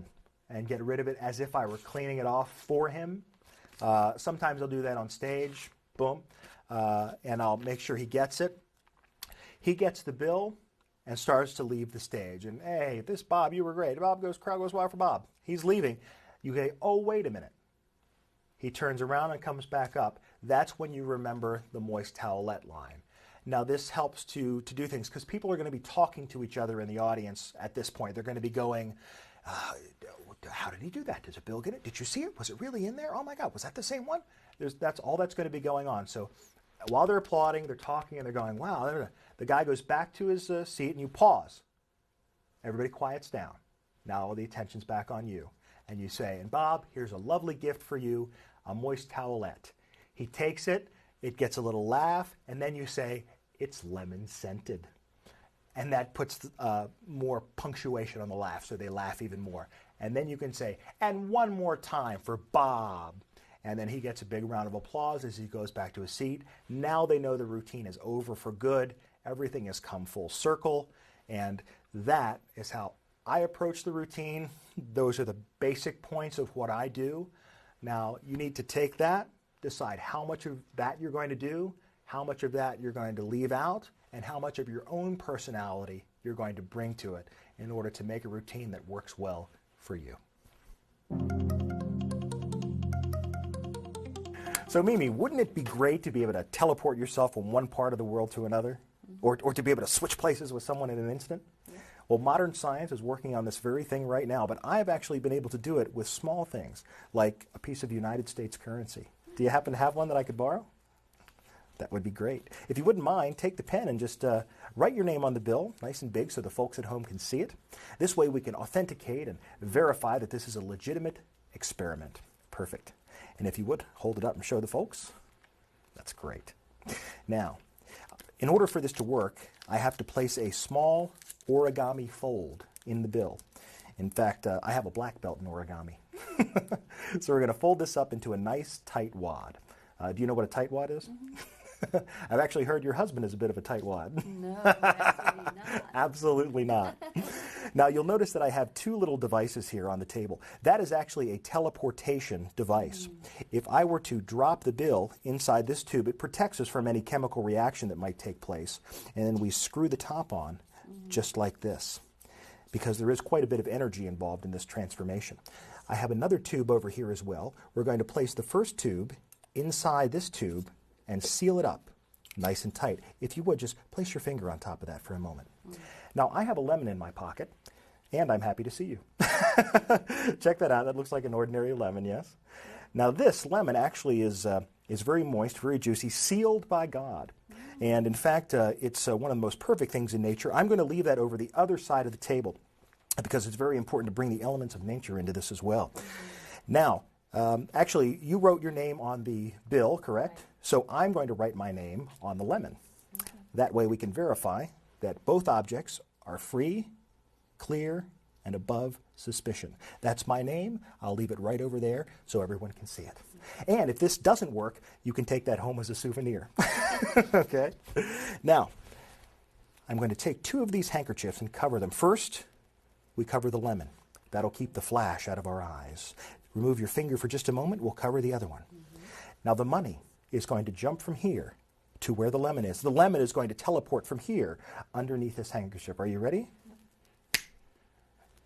and get rid of it as if I were cleaning it off for him. Sometimes I'll do that on stage. Boom. And I'll make sure he gets it. He gets the bill and starts to leave the stage. And, hey, this Bob, you were great. Crowd goes wild for Bob. He's leaving. You say, oh, wait a minute. He turns around and comes back up. That's when you remember the moist towelette line. Now, this helps to do things because people are going to be talking to each other in the audience at this point. They're going to be going, how did he do that? Did Bill get it? Did you see it? Was it really in there? Oh, my God, was that the same one? That's all that's going to be going on. So while they're applauding, they're talking, and they're going, wow. The guy goes back to his seat, and you pause. Everybody quiets down. Now all the attention's back on you. And you say, and Bob, here's a lovely gift for you, a moist towelette. He takes it. It gets a little laugh. And then you say, it's lemon-scented. And that puts more punctuation on the laugh, so they laugh even more. And then you can say, and one more time for Bob. And then he gets a big round of applause as he goes back to his seat. Now they know the routine is over for good. Everything has come full circle. And that is how I approach the routine. Those are the basic points of what I do. Now, you need to take that, decide how much of that you're going to do, how much of that you're going to leave out, and how much of your own personality you're going to bring to it in order to make a routine that works well for you. So Mimi, wouldn't it be great to be able to teleport yourself from one part of the world to another? Or to be able to switch places with someone in an instant? Yeah. Well, modern science is working on this very thing right now, but I've actually been able to do it with small things, like a piece of United States currency. Do you happen to have one that I could borrow? That would be great. If you wouldn't mind, take the pen and just write your name on the bill, nice and big so the folks at home can see it. This way we can authenticate and verify that this is a legitimate experiment. Perfect. And if you would, hold it up and show the folks. That's great. Now, in order for this to work, I have to place a small origami fold in the bill. In fact, I have a black belt in origami. So we're going to fold this up into a nice tight wad. Do you know what a tight wad is? Mm-hmm. I've actually heard your husband is a bit of a tightwad. No, absolutely not. Absolutely not. Now, you'll notice that I have two little devices here on the table. That is actually a teleportation device. If I were to drop the bill inside this tube, it protects us from any chemical reaction that might take place. And then we screw the top on just like this, because there is quite a bit of energy involved in this transformation. I have another tube over here as well. We're going to place the first tube inside this tube and seal it up nice and tight. If you would, just place your finger on top of that for a moment. Now, I have a lemon in my pocket, and I'm happy to see you. Check that out. That looks like an ordinary lemon, yes? Now, this lemon actually is very moist, very juicy, sealed by God. And in fact, it's one of the most perfect things in nature. I'm going to leave that over the other side of the table because it's very important to bring the elements of nature into this as well. Now, actually, you wrote your name on the bill, correct? So I'm going to write my name on the lemon. That way we can verify that both objects are free, clear, and above suspicion. That's my name. I'll leave it right over there so everyone can see it. And if this doesn't work, you can take that home as a souvenir. Okay? Now, I'm going to take 2 of these handkerchiefs and cover them. First, we cover the lemon. That'll keep the flash out of our eyes. Remove your finger for just a moment. We'll cover the other one. Now, the money is going to jump from here to where the lemon is. The lemon is going to teleport from here underneath this handkerchief. Are you ready?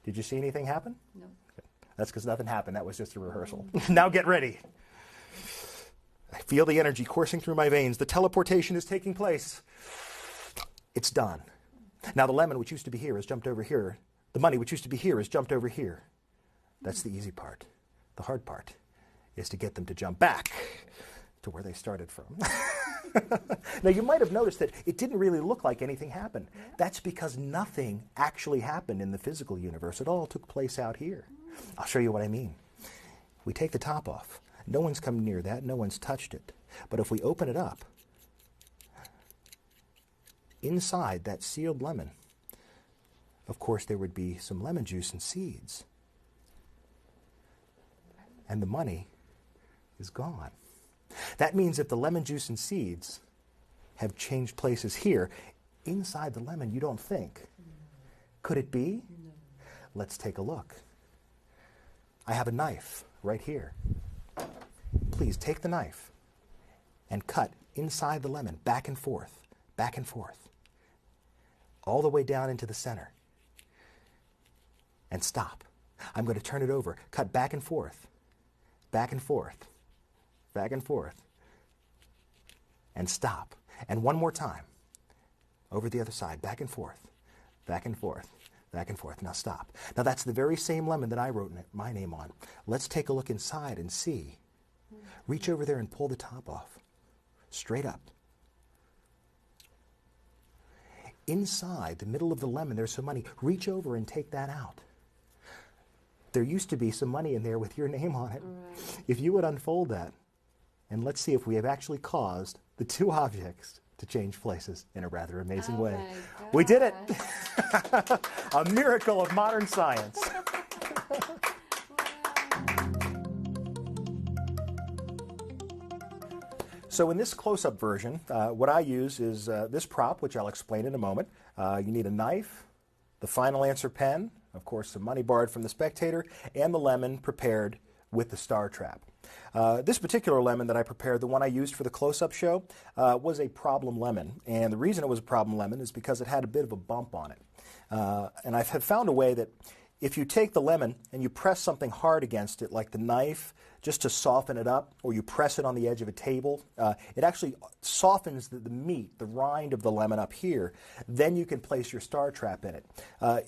Did you see anything happen? No. That's because nothing happened. That was just a rehearsal. Now get ready. I feel the energy coursing through my veins. The teleportation is taking place. It's done. Now the lemon, which used to be here, has jumped over here. The money, which used to be here, has jumped over here. That's the easy part. The hard part is to get them to jump back to where they started from. Now, you might have noticed that it didn't really look like anything happened. That's because nothing actually happened in the physical universe. It all took place out here. I'll show you what I mean. We take the top off. No one's come near that. No one's touched it. But if we open it up, inside that sealed lemon, of course, there would be some lemon juice and seeds. And the money is gone. That means if the lemon juice and seeds have changed places here, inside the lemon, you don't think. Could it be? No. Let's take a look. I have a knife right here. Please take the knife and cut inside the lemon, back and forth, all the way down into the center. And stop. I'm going to turn it over, cut back and forth, back and forth, back and forth, and stop. And one more time, over the other side, back and forth, back and forth, back and forth. Now stop. Now that's the very same lemon that I wrote my name on. Let's take a look inside and see. Reach over there and pull the top off, straight up. Inside the middle of the lemon, there's some money. Reach over and take that out. There used to be some money in there with your name on it. Right. If you would unfold that, and let's see if we have actually caused the 2 objects to change places in a rather amazing way. We did it! A miracle of modern science. So in this close-up version, what I use is this prop, which I'll explain in a moment. You need a knife, the final answer pen, of course some money borrowed from the spectator, and the lemon prepared with the star trap. This particular lemon that I prepared, the one I used for the close-up show, was a problem lemon. And the reason it was a problem lemon is because it had a bit of a bump on it. And I have found a way that if you take the lemon and you press something hard against it, like the knife, just to soften it up, or you press it on the edge of a table, it actually softens the meat, the rind of the lemon up here. Then you can place your star trap in it.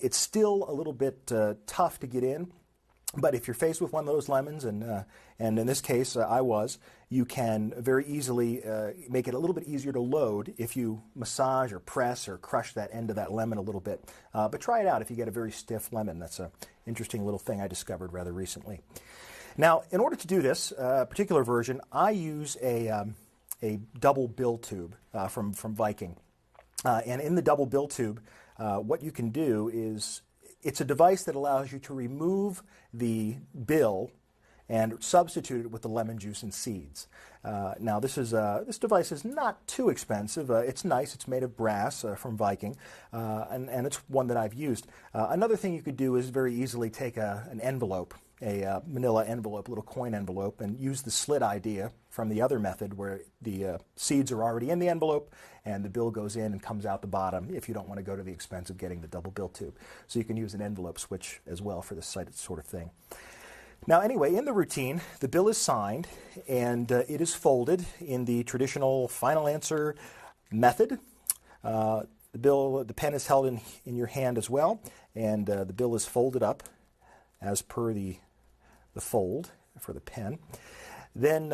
It's still a little bit tough to get in, but if you're faced with one of those lemons, and in this case I was, you can very easily make it a little bit easier to load if you massage or press or crush that end of that lemon a little bit. But try it out if you get a very stiff lemon. That's an interesting little thing I discovered rather recently. Now, in order to do this particular version, I use a double bill tube from Viking. And in the double bill tube, what you can do is, it's a device that allows you to remove the bill and substitute it with the lemon juice and seeds. Now, this device is not too expensive. It's nice. It's made of brass from Viking, and it's one that I've used. Another thing you could do is very easily take an envelope, a manila envelope, a little coin envelope, and use the slit idea from the other method where the seeds are already in the envelope and the bill goes in and comes out the bottom if you don't want to go to the expense of getting the double bill tube. So you can use an envelope switch as well for this sort of thing. Now, anyway, in the routine, the bill is signed, and it is folded in the traditional final answer method. The pen is held in your hand as well, and the bill is folded up as per the fold for the pen. Then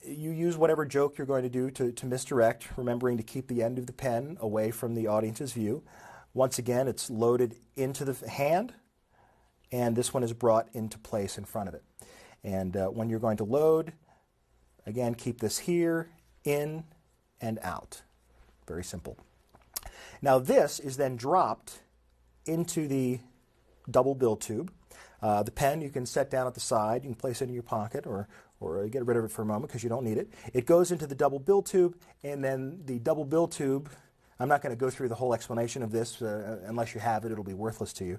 you use whatever joke you're going to do to misdirect, remembering to keep the end of the pen away from the audience's view. Once again, it's loaded into the hand, and this one is brought into place in front of it. And when you're going to load, again, keep this here, in, and out. Very simple. Now this is then dropped into the double bill tube. The pen you can set down at the side. You can place it in your pocket or get rid of it for a moment because you don't need it. It goes into the double bill tube, and then the double bill tube, I'm not going to go through the whole explanation of this. Unless you have it, it'll be worthless to you.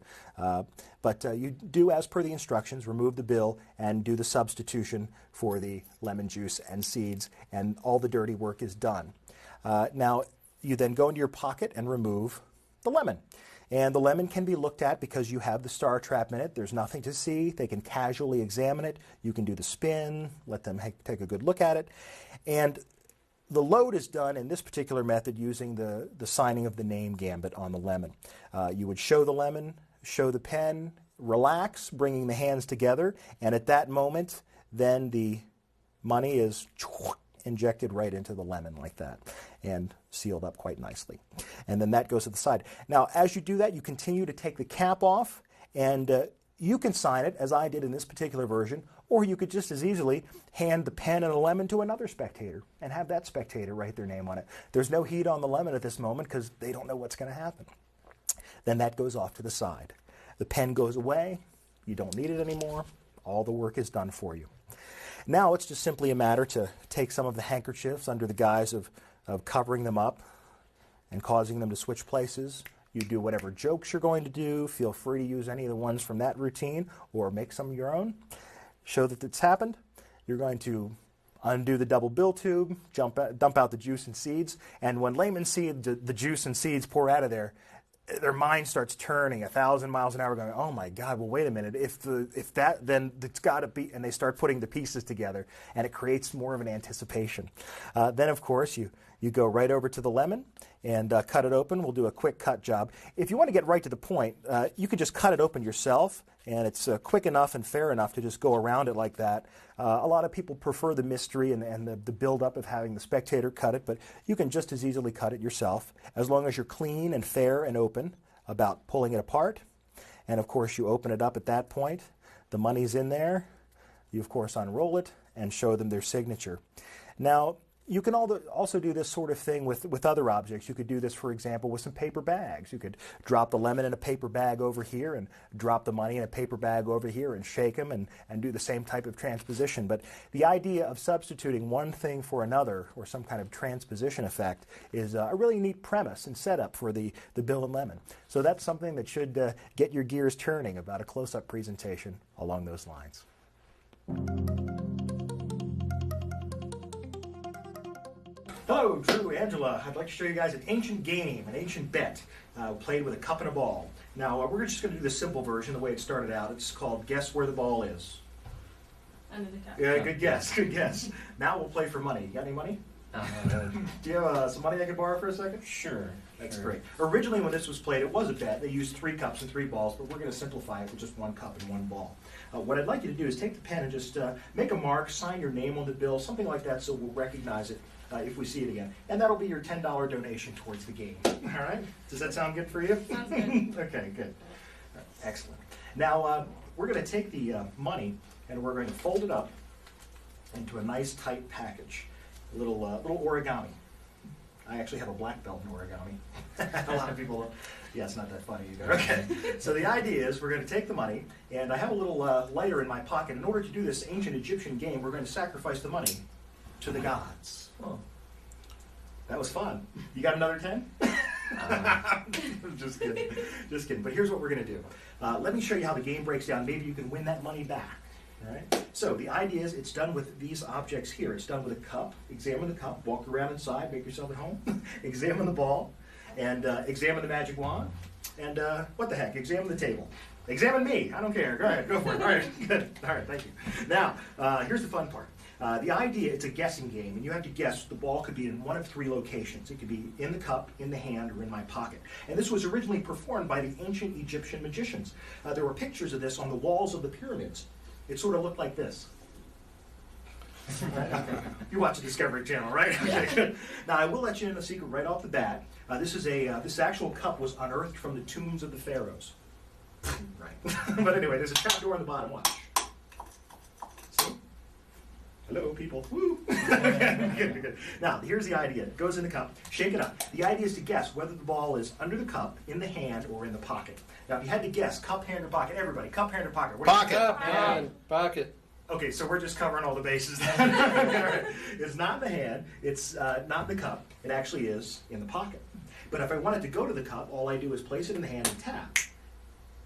But you do, as per the instructions, remove the bill and do the substitution for the lemon juice and seeds, and all the dirty work is done. Now, you then go into your pocket and remove the lemon. And the lemon can be looked at because you have the star trap in it. There's nothing to see. They can casually examine it. You can do the spin, let them take a good look at it. And the load is done in this particular method using the signing of the name gambit on the lemon. You would show the lemon, show the pen, relax, bringing the hands together, and at that moment, then the money is injected right into the lemon like that and sealed up quite nicely. And then that goes to the side. Now, as you do that, you continue to take the cap off, and you can sign it, as I did in this particular version, or you could just as easily hand the pen and the lemon to another spectator and have that spectator write their name on it. There's no heat on the lemon at this moment because they don't know what's going to happen. Then that goes off to the side. The pen goes away. You don't need it anymore. All the work is done for you. Now it's just simply a matter to take some of the handkerchiefs under the guise of covering them up and causing them to switch places. You do whatever jokes you're going to do. Feel free to use any of the ones from that routine or make some of your own. Show that it's happened. You're going to undo the double bill tube, dump out the juice and seeds, and when laymen see the juice and seeds pour out of there, their mind starts turning 1,000 miles an hour going, oh my God, well, wait a minute. If that, then it's got to be, and they start putting the pieces together, and it creates more of an anticipation. Then, of course, you go right over to the lemon and cut it open. We'll do a quick cut job. If you want to get right to the point, you can just cut it open yourself, and it's quick enough and fair enough to just go around it like that. A lot of people prefer the mystery and the build-up of having the spectator cut it, but you can just as easily cut it yourself, as long as you're clean and fair and open about pulling it apart. And, of course, you open it up at that point. The money's in there. You, of course, unroll it and show them their signature. Now, you can also do this sort of thing with other objects. You could do this, for example, with some paper bags. You could drop the lemon in a paper bag over here and drop the money in a paper bag over here and shake them and do the same type of transposition. But the idea of substituting one thing for another or some kind of transposition effect is a really neat premise and setup for the bill and lemon. So that's something that should get your gears turning about a close-up presentation along those lines. Hello, Drew, Angela. I'd like to show you guys an ancient game, an ancient bet, played with a cup and a ball. Now, we're just going to do the simple version, the way it started out. It's called Guess Where the Ball Is. Under the cup. Yeah, good guess, good guess. Now we'll play for money. You got any money? Do you have some money I could borrow for a second? Sure. That's great. Originally, when this was played, it was a bet. They used 3 cups and 3 balls, but we're going to simplify it with just 1 cup and 1 ball. What I'd like you to do is take the pen and just make a mark, sign your name on the bill, something like that, so we'll recognize it if we see it again. And that'll be your $10 donation towards the game. All right? Does that sound good for you? Sounds good. Okay, good. Excellent. Now, we're going to take the money and we're going to fold it up into a nice tight package. A little origami. I actually have a black belt in origami. A lot of people don't. Yeah, it's not that funny either. Okay. So the idea is we're going to take the money, and I have a little lighter in my pocket. In order to do this ancient Egyptian game, we're going to sacrifice the money to the gods. Oh. That was fun. You got another 10? Just kidding. Just kidding. But here's what we're going to do. Let me show you how the game breaks down. Maybe you can win that money back. All right? So the idea is it's done with these objects here. It's done with a cup. Examine the cup. Walk around inside. Make yourself at home. Examine the ball. And examine the magic wand. And what the heck? Examine the table. Examine me. I don't care. Go ahead. Go for it. All right. Good. All right. Thank you. Now, here's the fun part. The idea, it's a guessing game, and you have to guess the ball could be in one of three locations. It could be in the cup, in the hand, or in my pocket. And this was originally performed by the ancient Egyptian magicians. There were pictures of this on the walls of the pyramids. It sort of looked like this. Right? Okay. You watch the Discovery Channel, right? Okay, good. Now, I will let you in a secret right off the bat. This actual cup was unearthed from the tombs of the pharaohs. Right. But anyway, there's a trap door on the bottom. Watch. See? Hello, people. Woo! Good. Now, here's the idea. It goes in the cup. Shake it up. The idea is to guess whether the ball is under the cup, in the hand, or in the pocket. Now, if you had to guess, cup, hand, or pocket, everybody, cup, hand, or pocket. Pocket. Cup, hand, pocket. Okay, so we're just covering all the bases then. Right. It's not in the hand. It's not in the cup. It actually is in the pocket. But if I want it to go to the cup, all I do is place it in the hand and tap.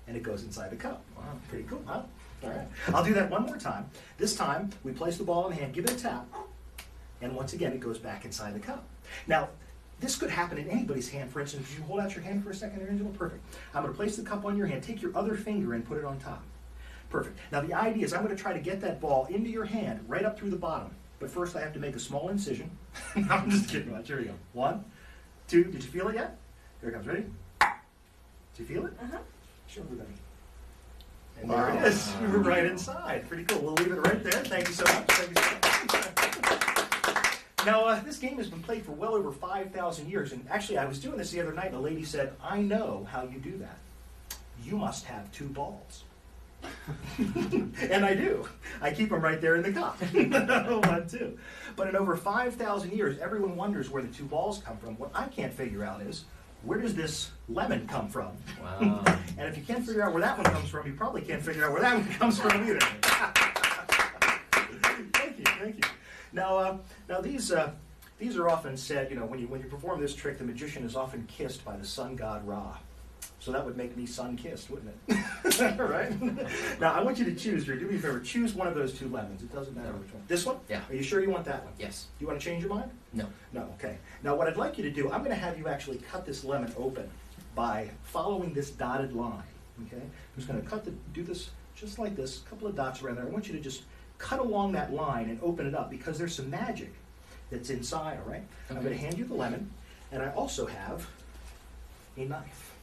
And it goes inside the cup. Wow, pretty cool, huh? All right. I'll do that one more time. This time, we place the ball in the hand, give it a tap, and once again, it goes back inside the cup. Now, this could happen in anybody's hand. For instance, if you hold out your hand for a second, Angela, perfect. I'm going to place the cup on your hand. Take your other finger and put it on top. Perfect. Now, the idea is I'm going to try to get that ball into your hand right up through the bottom. But first, I have to make a small incision. I'm just kidding. Here we go. 1, 2. Did you feel it yet? Here it comes. Ready? Did you feel it? Uh-huh. Show everybody. And there it is. We're right inside. Pretty cool. We'll leave it right there. Thank you so much. Thank you so much. Now, this game has been played for well over 5,000 years. And actually, I was doing this the other night, and a lady said, I know how you do that. You must have 2 balls. And I do. I keep them right there in the cup. 1, 2. But in over 5,000 years, everyone wonders where the 2 balls come from. What I can't figure out is, where does this lemon come from? Wow. And if you can't figure out where that one comes from, you probably can't figure out where that one comes from either. Thank you. Now these are often said, when you perform this trick, the magician is often kissed by the sun god Ra. So that would make me sun-kissed, wouldn't it? Right? Now, I want you to choose here. Do me a favor. Choose one of those 2 lemons. It doesn't matter which one. This one? Yeah. Are you sure you want that one? Yes. Do you want to change your mind? No. No, okay. Now, what I'd like you to do, I'm going to have you actually cut this lemon open by following this dotted line, okay? I'm just going to do this just like this, a couple of dots around there. I want you to just cut along that line and open it up because there's some magic that's inside, all right? Okay. I'm going to hand you the lemon, and I also have a knife.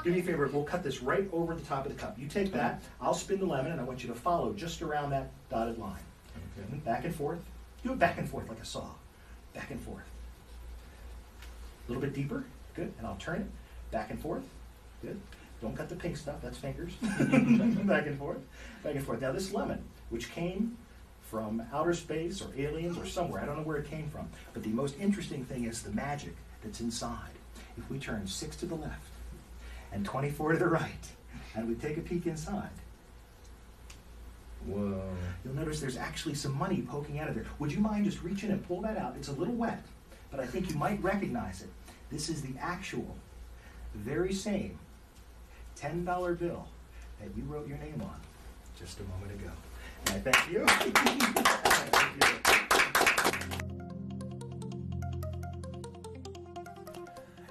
Do me a favor, we'll cut this right over the top of the cup. You take that, I'll spin the lemon, and I want you to follow just around that dotted line. Okay. Back and forth. Do it back and forth like a saw. Back and forth. A little bit deeper. Good. And I'll turn it. Back and forth. Good. Don't cut the pink stuff. That's fingers. Back and forth. Back and forth. Now this lemon, which came from outer space or aliens or somewhere, I don't know where it came from, but the most interesting thing is the magic that's inside. If we turn 6 to the left and 24 to the right, and we take a peek inside, whoa! You'll notice there's actually some money poking out of there. Would you mind just reach in and pull that out? It's a little wet, but I think you might recognize it. This is the actual, very same $10 bill that you wrote your name on just a moment ago. And I thank you. Thank you.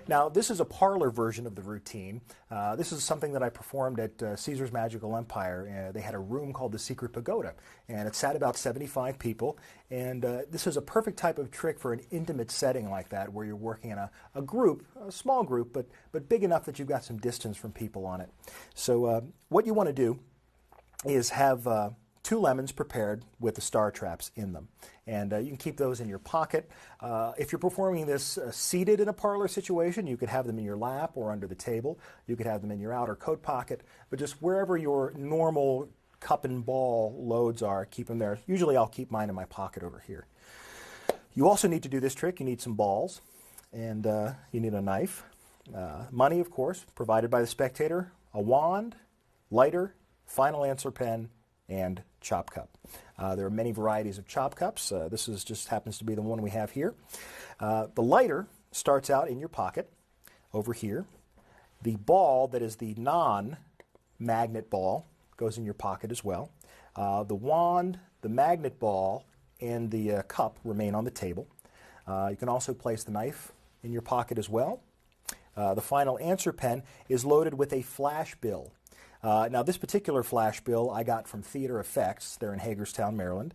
Now, this is a parlor version of the routine. This is something that I performed at Caesar's Magical Empire. They had a room called the Secret Pagoda, and it sat about 75 people. And this is a perfect type of trick for an intimate setting like that, where you're working in a group, a small group, but big enough that you've got some distance from people on it. So what you want to do is have 2 lemons prepared with the star traps in them. And you can keep those in your pocket. If you're performing this seated in a parlor situation, you could have them in your lap or under the table. You could have them in your outer coat pocket. But just wherever your normal cup and ball loads are, keep them there. Usually I'll keep mine in my pocket over here. You also need to do this trick. You need some balls, and you need a knife. Money, of course, provided by the spectator, a wand, lighter, final answer pen, and chop cup. There are many varieties of chop cups. This just happens to be the one we have here. The lighter starts out in your pocket over here. The ball that is the non-magnet ball goes in your pocket as well. The wand, the magnet ball, and the cup remain on the table. You can also place the knife in your pocket as well. The final answer pen is loaded with a flash bill. Now, this particular flash bill I got from Theater Effects. They're in Hagerstown, Maryland.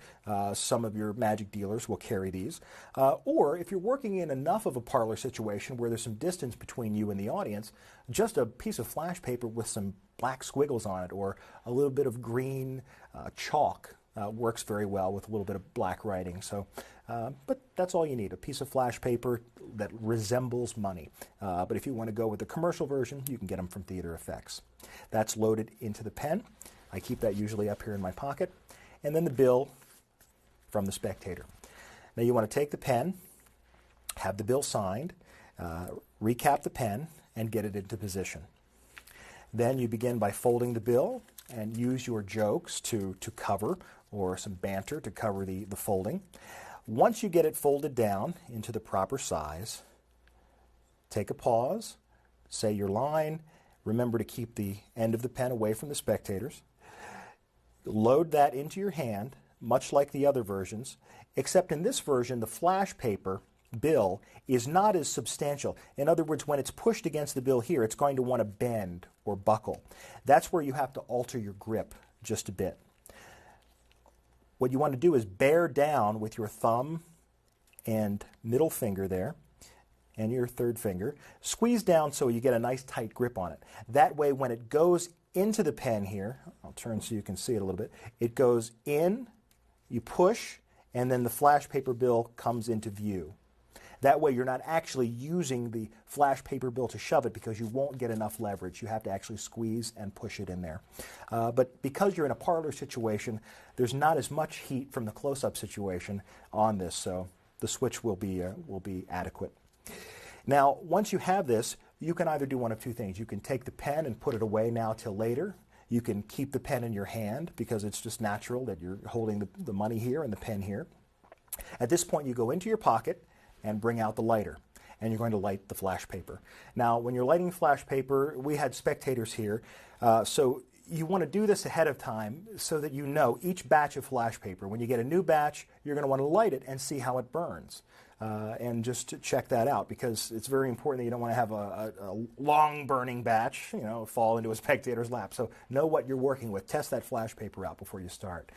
Some of your magic dealers will carry these. Or if you're working in enough of a parlor situation where there's some distance between you and the audience, just a piece of flash paper with some black squiggles on it or a little bit of green chalk works very well with a little bit of black writing. So, but that's all you need, a piece of flash paper that resembles money. But if you want to go with the commercial version, you can get them from Theater Effects. That's loaded into the pen. I keep that usually up here in my pocket. And then the bill from the spectator. Now you want to take the pen, have the bill signed, recap the pen, and get it into position. Then you begin by folding the bill and use your jokes to cover, or some banter to cover the folding. Once you get it folded down into the proper size, take a pause, say your line, remember to keep the end of the pen away from the spectators. Load that into your hand, much like the other versions, except in this version, the flash paper bill is not as substantial. In other words, when it's pushed against the bill here, it's going to want to bend or buckle. That's where you have to alter your grip just a bit. What you want to do is bear down with your thumb and middle finger there, and your third finger. Squeeze down so you get a nice tight grip on it. That way when it goes into the pen here, I'll turn so you can see it a little bit, it goes in, you push, and then the flash paper bill comes into view. That way you're not actually using the flash paper bill to shove it because you won't get enough leverage. You have to actually squeeze and push it in there. But because you're in a parlor situation, there's not as much heat from the close-up situation on this, so the switch will be adequate. Now, once you have this, you can either do one of two things. You can take the pen and put it away now till later. You can keep the pen in your hand because it's just natural that you're holding the money here and the pen here. At this point, you go into your pocket and bring out the lighter, and you're going to light the flash paper. Now, when you're lighting flash paper, we had spectators here, so you want to do this ahead of time so that you know each batch of flash paper. When you get a new batch, you're going to want to light it and see how it burns. And just to check that out, because it's very important that you don't want to have a long burning batch, fall into a spectator's lap. So know what you're working with. Test that flash paper out before you start.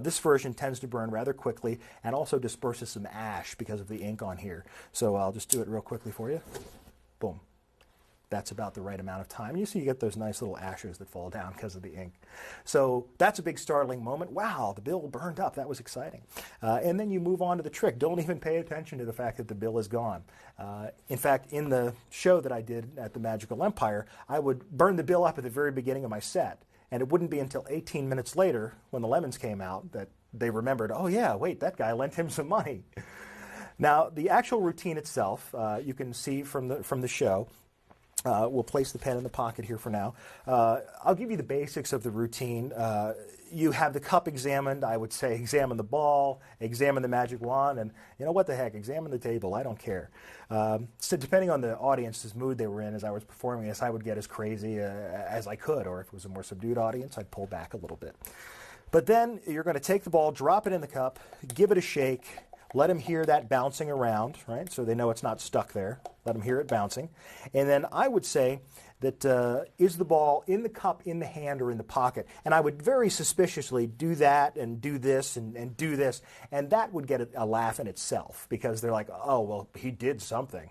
This version tends to burn rather quickly and also disperses some ash because of the ink on here. So I'll just do it real quickly for you. Boom. That's about the right amount of time. You see you get those nice little ashes that fall down because of the ink. So that's a big startling moment. Wow, the bill burned up. That was exciting. And then you move on to the trick. Don't even pay attention to the fact that the bill is gone. In fact, in the show that I did at the Magical Empire, I would burn the bill up at the very beginning of my set. And it wouldn't be until 18 minutes later, when the lemons came out, that they remembered, oh yeah, wait, that guy lent him some money. Now, the actual routine itself, you can see from the show. We'll place the pen in the pocket here for now. I'll give you the basics of the routine. You have the cup examined. I would say examine the ball, examine the magic wand, and what the heck, examine the table. I don't care. So depending on the audience's mood they were in as I was performing this, I would get as crazy as I could, or if it was a more subdued audience, I'd pull back a little bit. But then you're going to take the ball, drop it in the cup, give it a shake, let them hear that bouncing around, right? So they know it's not stuck there. Let them hear it bouncing. And then I would say that is the ball in the cup, in the hand, or in the pocket? And I would very suspiciously do that and do this and do this. And that would get a laugh in itself because they're like, oh, well, he did something.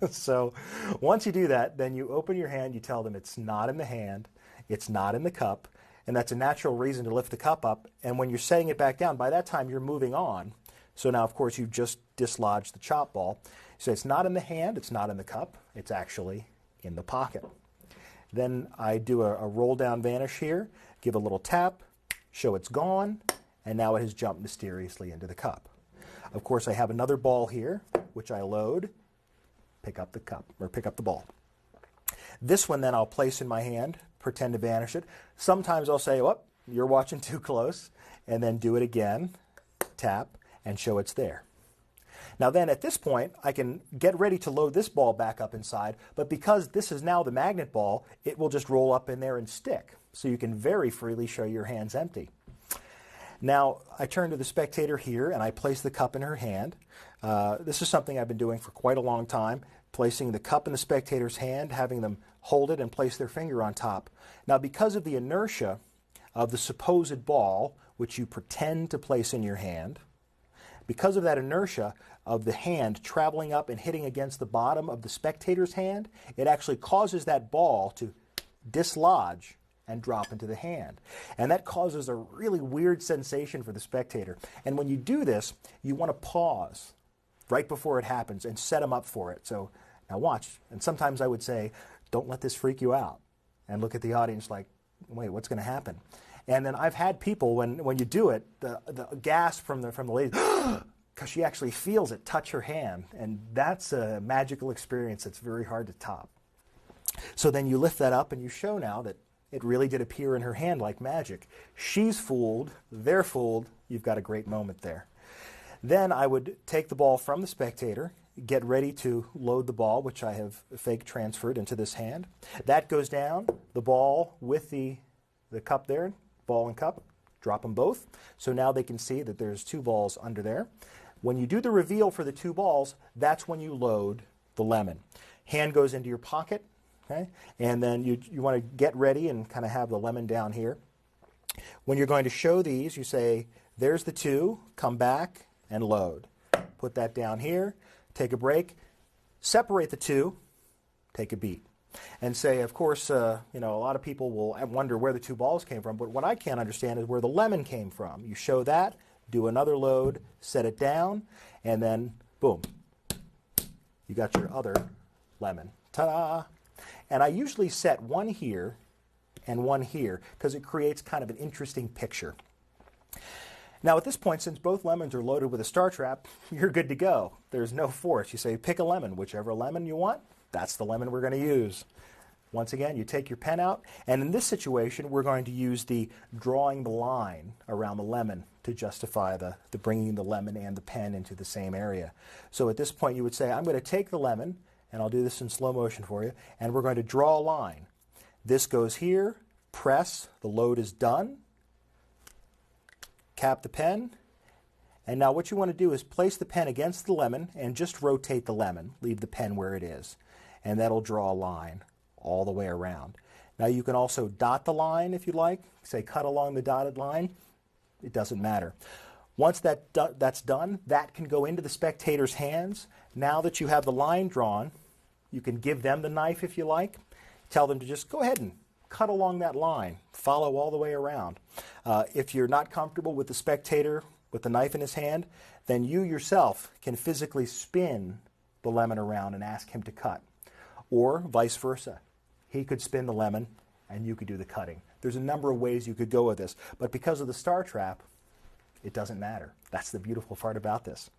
So once you do that, then you open your hand, you tell them it's not in the hand, it's not in the cup. And that's a natural reason to lift the cup up. And when you're setting it back down, by that time you're moving on. So now, of course, you've just dislodged the chop ball. So it's not in the hand, it's not in the cup, it's actually in the pocket. Then I do a roll down vanish here, give a little tap, show it's gone, and now it has jumped mysteriously into the cup. Of course, I have another ball here, which I load, pick up the cup, or pick up the ball. This one then I'll place in my hand, pretend to vanish it. Sometimes I'll say, oh, you're watching too close, and then do it again, tap, and show it's there. Now then, at this point, I can get ready to load this ball back up inside, but because this is now the magnet ball, it will just roll up in there and stick. So you can very freely show your hands empty. Now, I turn to the spectator here, and I place the cup in her hand. This is something I've been doing for quite a long time. placing the cup in the spectator's hand, having them hold it and place their finger on top. Now, because of the inertia of the supposed ball, which you pretend to place in your hand, because of that inertia of the hand traveling up and hitting against the bottom of the spectator's hand, it actually causes that ball to dislodge and drop into the hand. And that causes a really weird sensation for the spectator. And when you do this, you want to pause right before it happens and set them up for it. So now watch. And sometimes I would say, don't let this freak you out. And look at the audience like, wait, what's going to happen? And then I've had people, when you do it, the gasp from the lady, because she actually feels it touch her hand. And that's a magical experience that's very hard to top. So then you lift that up and you show now that it really did appear in her hand like magic. She's fooled, they're fooled, you've got a great moment there. Then I would take the ball from the spectator, get ready to load the ball, which I have fake transferred into this hand. That goes down, the ball with the cup there, ball and cup, drop them both. So now they can see that there's two balls under there. When you do the reveal for the two balls, that's when you load the lemon. Hand goes into your pocket. Okay? And then you want to get ready and kind of have the lemon down here. When you're going to show these, you say, there's the two, come back and load. Put that down here, take a break, separate the two, take a beat. And say, of course, a lot of people will wonder where the two balls came from, but what I can't understand is where the lemon came from. You show that, do another load, set it down, and then, boom, you got your other lemon. Ta-da! And I usually set one here and one here because it creates kind of an interesting picture. Now at this point, since both lemons are loaded with a star trap, you're good to go. There's no force. You say, pick a lemon. Whichever lemon you want, that's the lemon we're going to use. Once again, you take your pen out, and in this situation, we're going to use the drawing the line around the lemon to justify the bringing the lemon and the pen into the same area. So at this point, you would say, I'm going to take the lemon, and I'll do this in slow motion for you, and we're going to draw a line. This goes here, press, the load is done, cap the pen, and now what you want to do is place the pen against the lemon and just rotate the lemon, leave the pen where it is, and that'll draw a line all the way around. Now you can also dot the line if you like, say cut along the dotted line, it doesn't matter. Once that's done, that can go into the spectator's hands. Now that you have the line drawn, you can give them the knife if you like. Tell them to just go ahead and cut along that line. Follow all the way around. If you're not comfortable with the spectator with the knife in his hand, then you yourself can physically spin the lemon around and ask him to cut. Or vice versa. He could spin the lemon and you could do the cutting. There's a number of ways you could go with this, but because of the star trap, it doesn't matter. That's the beautiful part about this.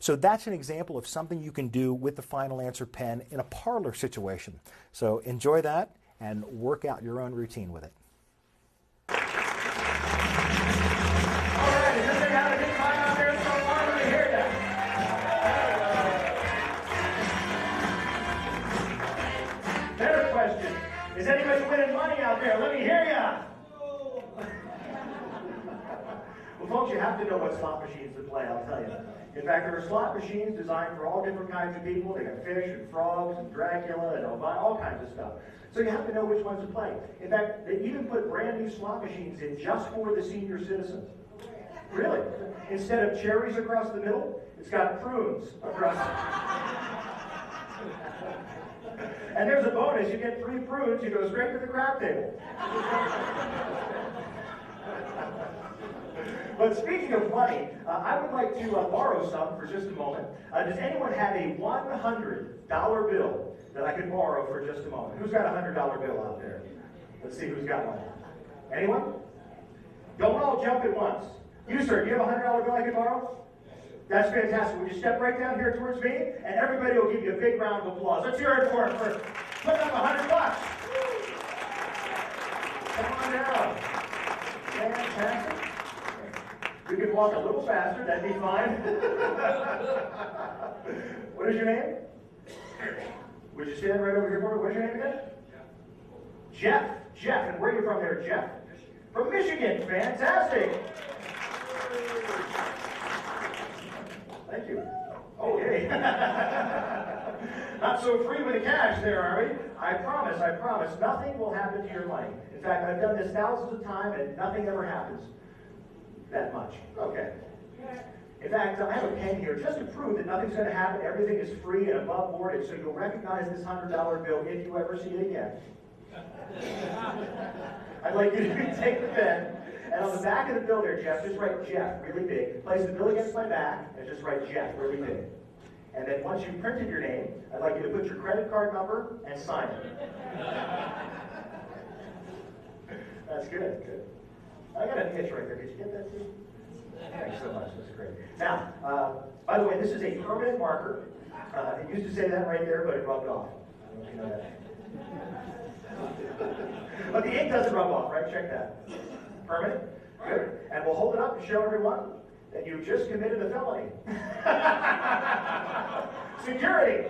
So that's an example of something you can do with the final answer pen in a parlor situation. So enjoy that and work out your own routine with it. All right, is everybody having a good time out there so far? Let me hear that. Better question. Is anybody winning money out there? Let me hear ya. Well, folks, you have to know what slot machines to play, I'll tell you. In fact, there are slot machines designed for all different kinds of people. They got fish and frogs and Dracula and all kinds of stuff. So you have to know which ones to play. In fact, they even put brand new slot machines in just for the senior citizens. Really? Instead of cherries across the middle, it's got prunes across. And there's a bonus. You get 3 prunes, you go straight to the crap table. But speaking of money, I would like to borrow some for just a moment. Does anyone have a $100 bill that I could borrow for just a moment? Who's got a $100 bill out there? Let's see who's got one. Anyone? Don't all jump at once. You, sir, do you have a $100 bill I could borrow? That's fantastic. Would you step right down here towards me? And everybody will give you a big round of applause. Let's hear it for him for putting up $100. Come on down. Fantastic. You could walk a little faster, that'd be fine. What is your name? Would you stand right over here for me? What's your name again? Jeff. Jeff. And where are you from there, Jeff? From Michigan. Fantastic. Thank you. Okay. Not so free with the cash there, are we? I promise, nothing will happen to your money. In fact, I've done this thousands of times and nothing ever happens that much. Okay. In fact, I have a pen here just to prove that nothing's going to happen. Everything is free and above board, and so you'll recognize this $100 bill if you ever see it again. I'd like you to take the pen, and on the back of the bill there, Jeff, just write Jeff really big. Place the bill against my back, and just write Jeff really big. And then once you've printed your name, I'd like you to put your credit card number and sign it. That's good, good. I got an itch right there. Did you get that too? Thanks so much. That's great. Now, by the way, this is a permanent marker. It used to say that right there, but it rubbed off. I don't know if you know that. But the ink doesn't rub off, right? Check that. Permanent. Good. And we'll hold it up to show everyone that you just committed a felony. Security.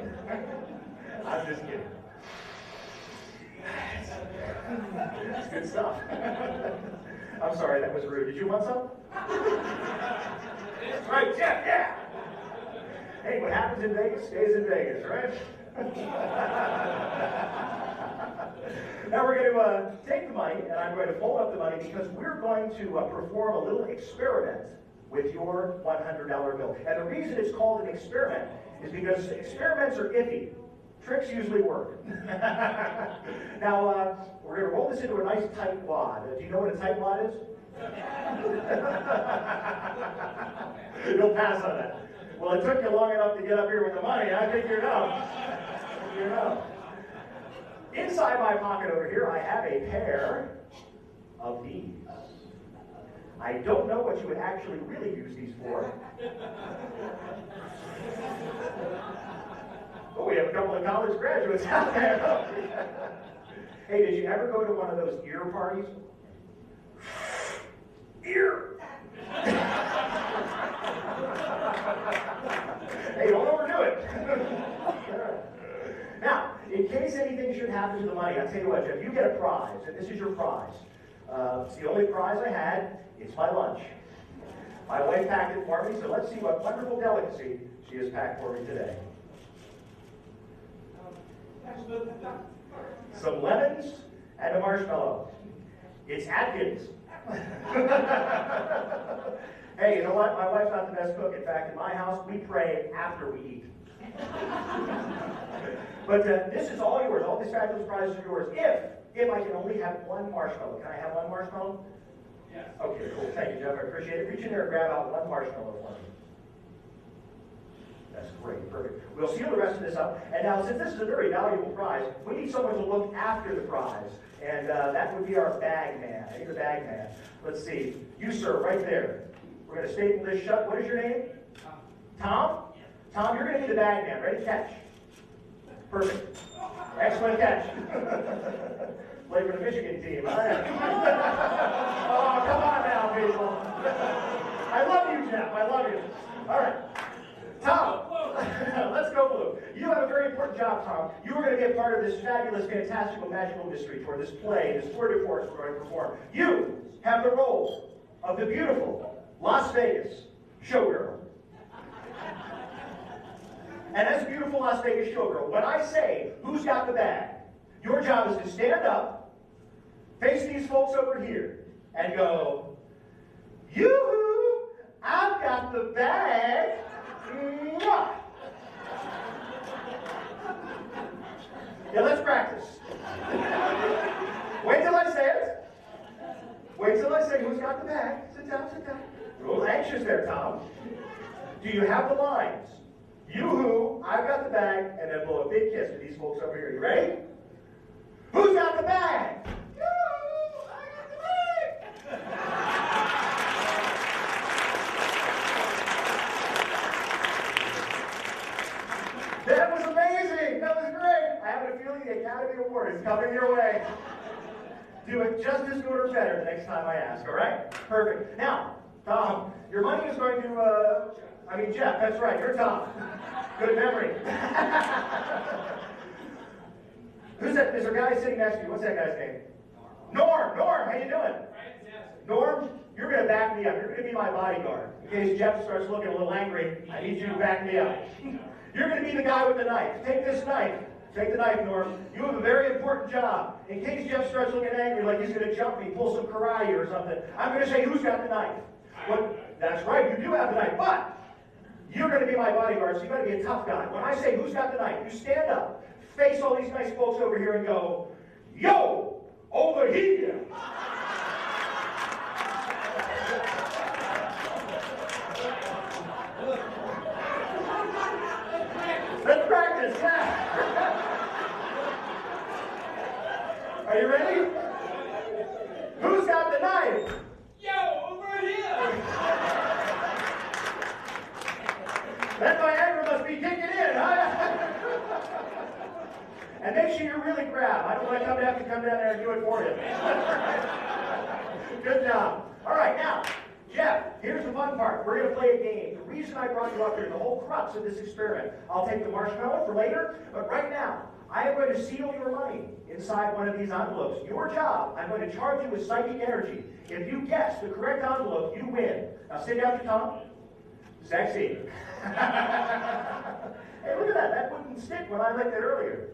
I'm just kidding. That's good stuff. I'm sorry, that was rude. Did you want some? That's right, Jeff, yeah. Hey, what happens in Vegas stays in Vegas, right? Now we're going to take the money, and I'm going to fold up the money because we're going to perform a little experiment with your $100 bill. And the reason it's called an experiment is because experiments are iffy. Tricks usually work. Now, we're going to roll this into a nice tight wad. Do you know what a tight wad is? You'll pass on that. Well, it took you long enough to get up here with the money. I think you know. You know. Inside my pocket over here, I have a pair of these. I don't know what you would actually really use these for. Oh, we have a couple of college graduates out there. Hey, did you ever go to one of those ear parties? Ear! Hey, don't overdo it. Now, in case anything should happen to the money, I'll tell you what, Jeff, you get a prize, and this is your prize. It's the only prize I had. It's my lunch. My wife packed it for me, so let's see what wonderful delicacy she has packed for me today. Some lemons and a marshmallow. It's Atkins. Hey, you know what? My wife's not the best cook. In fact, in my house, we pray after we eat. But this is all yours. All these fabulous prizes are yours. If I can only have one marshmallow. Can I have one marshmallow? Yes. Okay, cool. Thank you, Jeff. I appreciate it. Reach in there and grab out one marshmallow for me. That's great. Perfect. We'll seal the rest of this up. And now, since this is a very valuable prize, we need someone to look after the prize. And that would be our bag man. Hey, the bag man. Let's see. You, sir, right there. We're going to staple this shut. What is your name? Tom? Tom, you're going to be the bag man. Ready? Catch. Perfect. Excellent catch. Play for the Michigan team. All right. Oh, come on now, people. I love you, Jeff. I love you. All right. Tom, let's go blue. You have a very important job, Tom. You are going to be a part of this fabulous, fantastical, magical mystery tour, this play, this tour de force we're going to perform. You have the role of the beautiful Las Vegas showgirl. And as a beautiful Las Vegas showgirl, when I say, who's got the bag, your job is to stand up, face these folks over here, and go, yoo-hoo, I've got the bag. Mwah. Yeah, let's practice. Wait till I say it. Wait till I say who's got the bag. Sit down, sit down. You're a little anxious there, Tom. Do you have the lines? You-hoo, I've got the bag, and then blow a big kiss to these folks over here. You ready? Who's got the bag? You-hoo, I got the bag. That was amazing. That was great. I have a feeling the Academy Award is coming your way. Do it just as good or better the next time I ask, all right? Perfect. Now, Tom, your money is going to, Jeff, that's right, you're Tom. Good memory. Who's that? There's a guy sitting next to you. What's that guy's name? Norm. Norm, how you doing? Norm, you're going to back me up. You're going to be my bodyguard. In case Jeff starts looking a little angry, I need you to back me up. You're going to be the guy with the knife. Take this knife. Take the knife, Norm. You have a very important job. In case Jeff starts looking angry like he's going to jump me, pull some karate or something, I'm going to say, who's got the knife? Well, that's right, you do have the knife, but you're going to be my bodyguard, so you got to be a tough guy. When I say, who's got the knife, you stand up, face all these nice folks over here and go, yo, over here. Let's practice, yeah. Are you ready? Who's got the knife? Yo, over here! That Viagra must be kicking in, huh? And make sure you really grab. I don't want to have to come down there and do it for you. Good job. All right, now, Jeff, here's the fun part. We're going to play a game. The reason I brought you up here, the whole crux of this experiment, I'll take the marshmallow for later, but right now, I am going to seal your money inside one of these envelopes. Your job, I'm going to charge you with psychic energy. If you guess the correct envelope, you win. Now sit down, your tongue. Sexy. Hey, look at that. That wouldn't stick when I licked it earlier.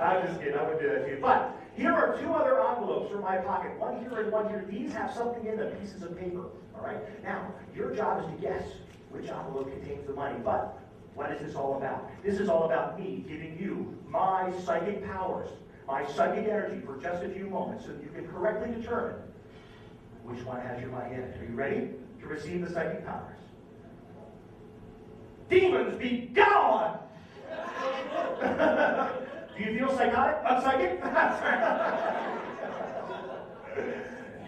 I'm just kidding. I wouldn't do that to you. But here are two other envelopes from my pocket. One here and one here. These have something in them, pieces of paper. All right? Now, your job is to guess which envelope contains the money. But what is this all about? This is all about me giving you my psychic powers, my psychic energy for just a few moments so that you can correctly determine which one has your money in it. Are you ready to receive the psychic powers? Demons be gone! Do you feel psychotic? Psychic?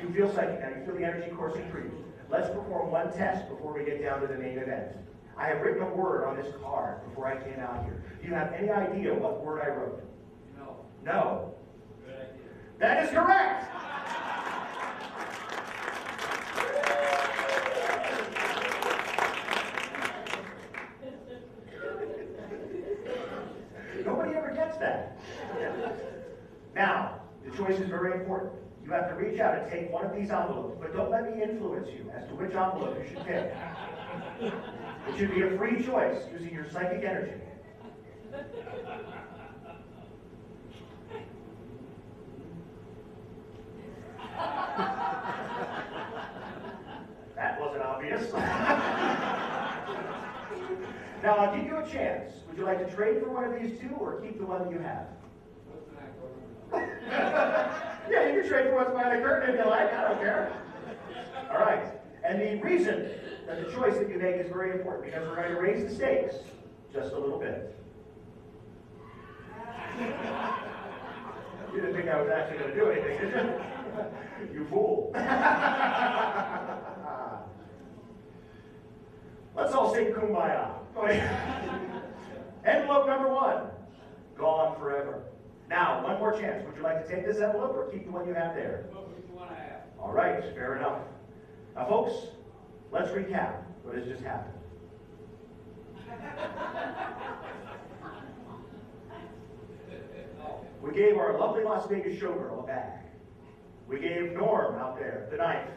You feel psychic now. You feel the energy coursing through you. Let's perform one test before we get down to the main event. I have written a word on this card before I came out here. Do you have any idea what word I wrote? No. No. Good idea. That is correct! Nobody ever gets that. Now, the choice is very important. You have to reach out and take one of these envelopes, but don't let me influence you as to which envelope you should pick. It should be a free choice using your psychic energy. That wasn't obvious. Now, I'll give you a chance. Would you like to trade for one of these two or keep the one that you have? Yeah, you can trade for what's behind the curtain if you like. I don't care. All right. And the reason that the choice that you make is very important because we're going to raise the stakes just a little bit. You didn't think I was actually going to do anything, did you? You fool. Let's all sing Kumbaya. Envelope number one, gone forever. Now, one more chance. Would you like to take this envelope or keep the one you have there? Keep the one I have. All right, fair enough. Now, folks, let's recap what has just happened. We gave our lovely Las Vegas showgirl a bag. We gave Norm out there the knife.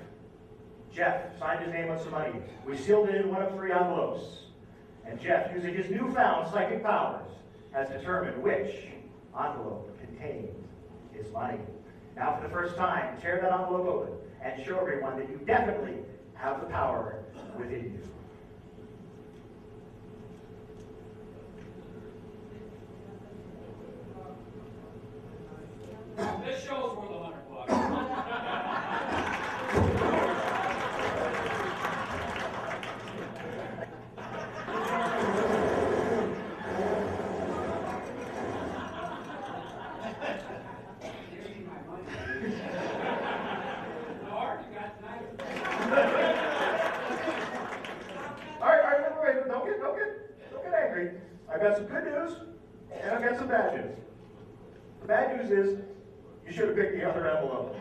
Jeff signed his name on some money. We sealed it in one of 3 envelopes. And Jeff, using his newfound psychic powers, has determined which envelope contained his money. Now, for the first time, tear that envelope open and show everyone that you definitely have the power within you. This show's worth $100. I've got some good news, and I've got some bad news. The bad news is, you should have picked the other envelope.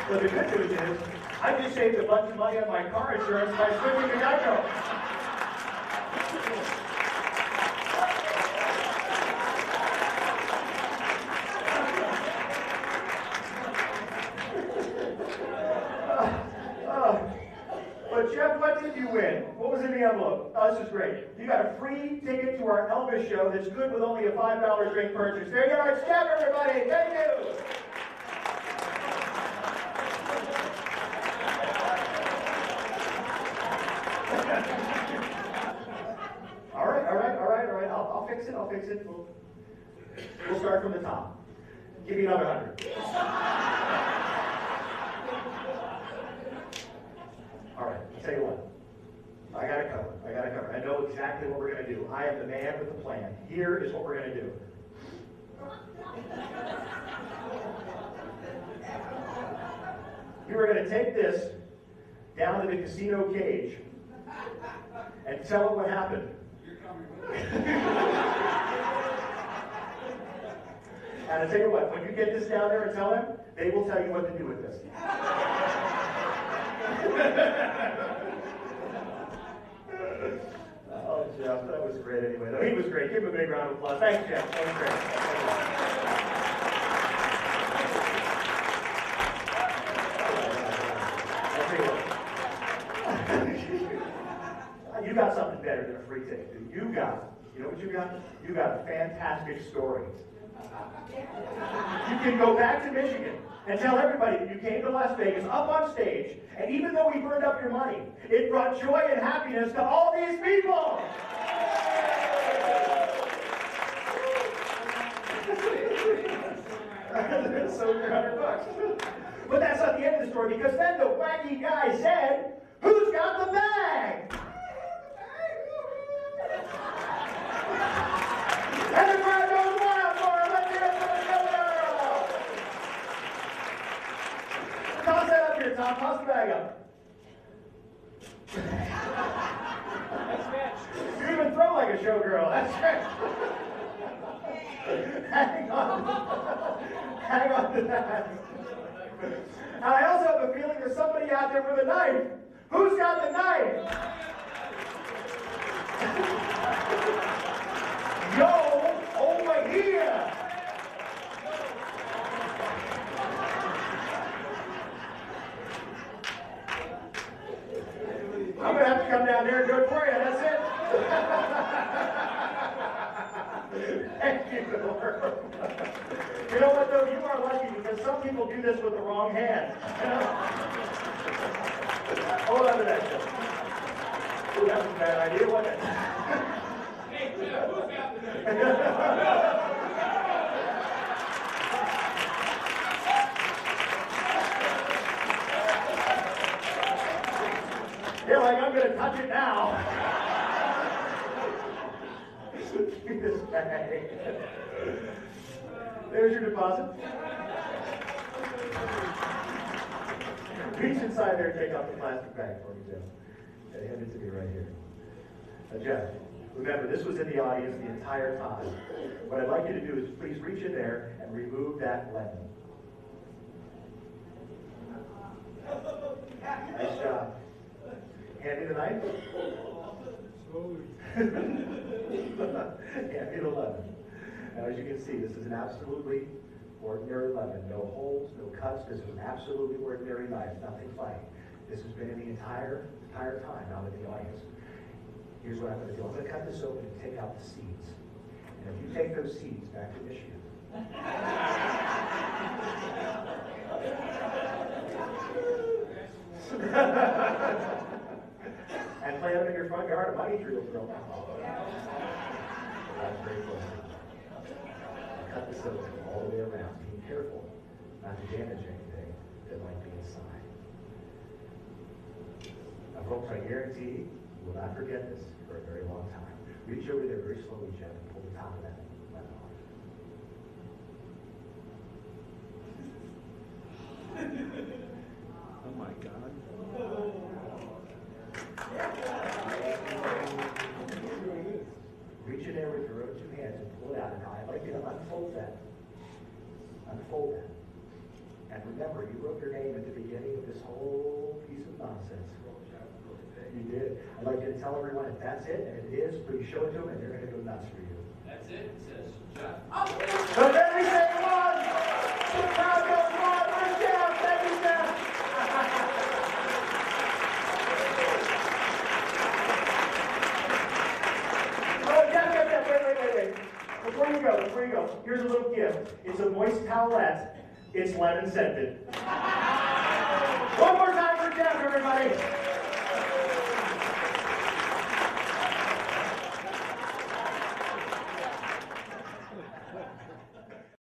But the good news is, I just saved a bunch of money on my car insurance by switching to Geico. this is great. You got a free ticket to our Elvis show that's good with only a $5 drink purchase. There you are. It's Jeff, everybody. Thank you. All right. I'll fix it. We'll start from the top. Give me another 100. All right, I'll tell you what. I got it covered. I know exactly what we're going to do. I am the man with the plan. Here is what we're going to do. You are going to take this down to the casino cage and tell it what happened. You're coming with me. And I tell you what, when you get this down there and tell them, they will tell you what to do with this. Oh, Jeff, that was great anyway. No, he was great. Give him a big round of applause. Thanks, Jeff. That was great. You got something better than a free ticket, dude. You know what you got? You got a fantastic story. You can go back to Michigan and tell everybody that you came to Las Vegas up on stage, and even though we burned up your money, it brought joy and happiness to all these people. So $100. But that's not the end of the story, because then the wacky guy said, "Who's got the bag?" And the crowd goes wild for him. Let's hear it for the governor. Toss that up here, Tom. Toss the bag up. You even throw like a showgirl. That's right. Hang on to that. And I also have a feeling there's somebody out there with a knife. Who's got the knife? Yo, over here. I'm going to have to come down there and do it for you. That's it. Thank you, Lord. You know what, though? You are lucky, because some people do this with the wrong hand. Hold on to that, Jeff. Ooh, that was a bad idea, wasn't it? Hey, Jeff, who's got the name? You're like, I'm going to touch it now. Give this bag. There's your deposit. Reach inside there and take out the plastic bag for me, Jeff. Okay, hand it to me right here. Jeff, remember, this was in the audience the entire time. What I'd like you to do is please reach in there and remove that lemon. Nice job. Hand me the knife. Slowly. Hand me the lemon. Now, as you can see, this is an absolutely ordinary lemon. No holes, no cuts. This is an absolutely ordinary knife. Nothing funny. This has been in the entire time out in the audience. Here's what I'm going to do. I'm going to cut this open and take out the seeds. And if you take those seeds back to Michigan, and plant them in your front yard, a money tree will grow. That's very close. Cut the silicone all the way around. Be careful not to damage anything that might be inside. Now, folks, I guarantee you will not forget this for a very long time. Reach over there very slowly, Jeff, and pull the top of that lemon off. Oh my God. Reach in there with your own two hands and pull it out. And now I'd like you to unfold that. Unfold that. And remember, you wrote your name at the beginning of this whole piece of nonsense. You did. I'd like you to tell everyone if that's it, and if it is, please show it to them, and they're going to go nuts for you. That's it. It says Jeff. So then we say one. The crowd goes wild. Where's Jeff? Thank you, Jeff. here's a little gift. It's a moist towelette. It's lemon scented. One more time for Jeff, everybody.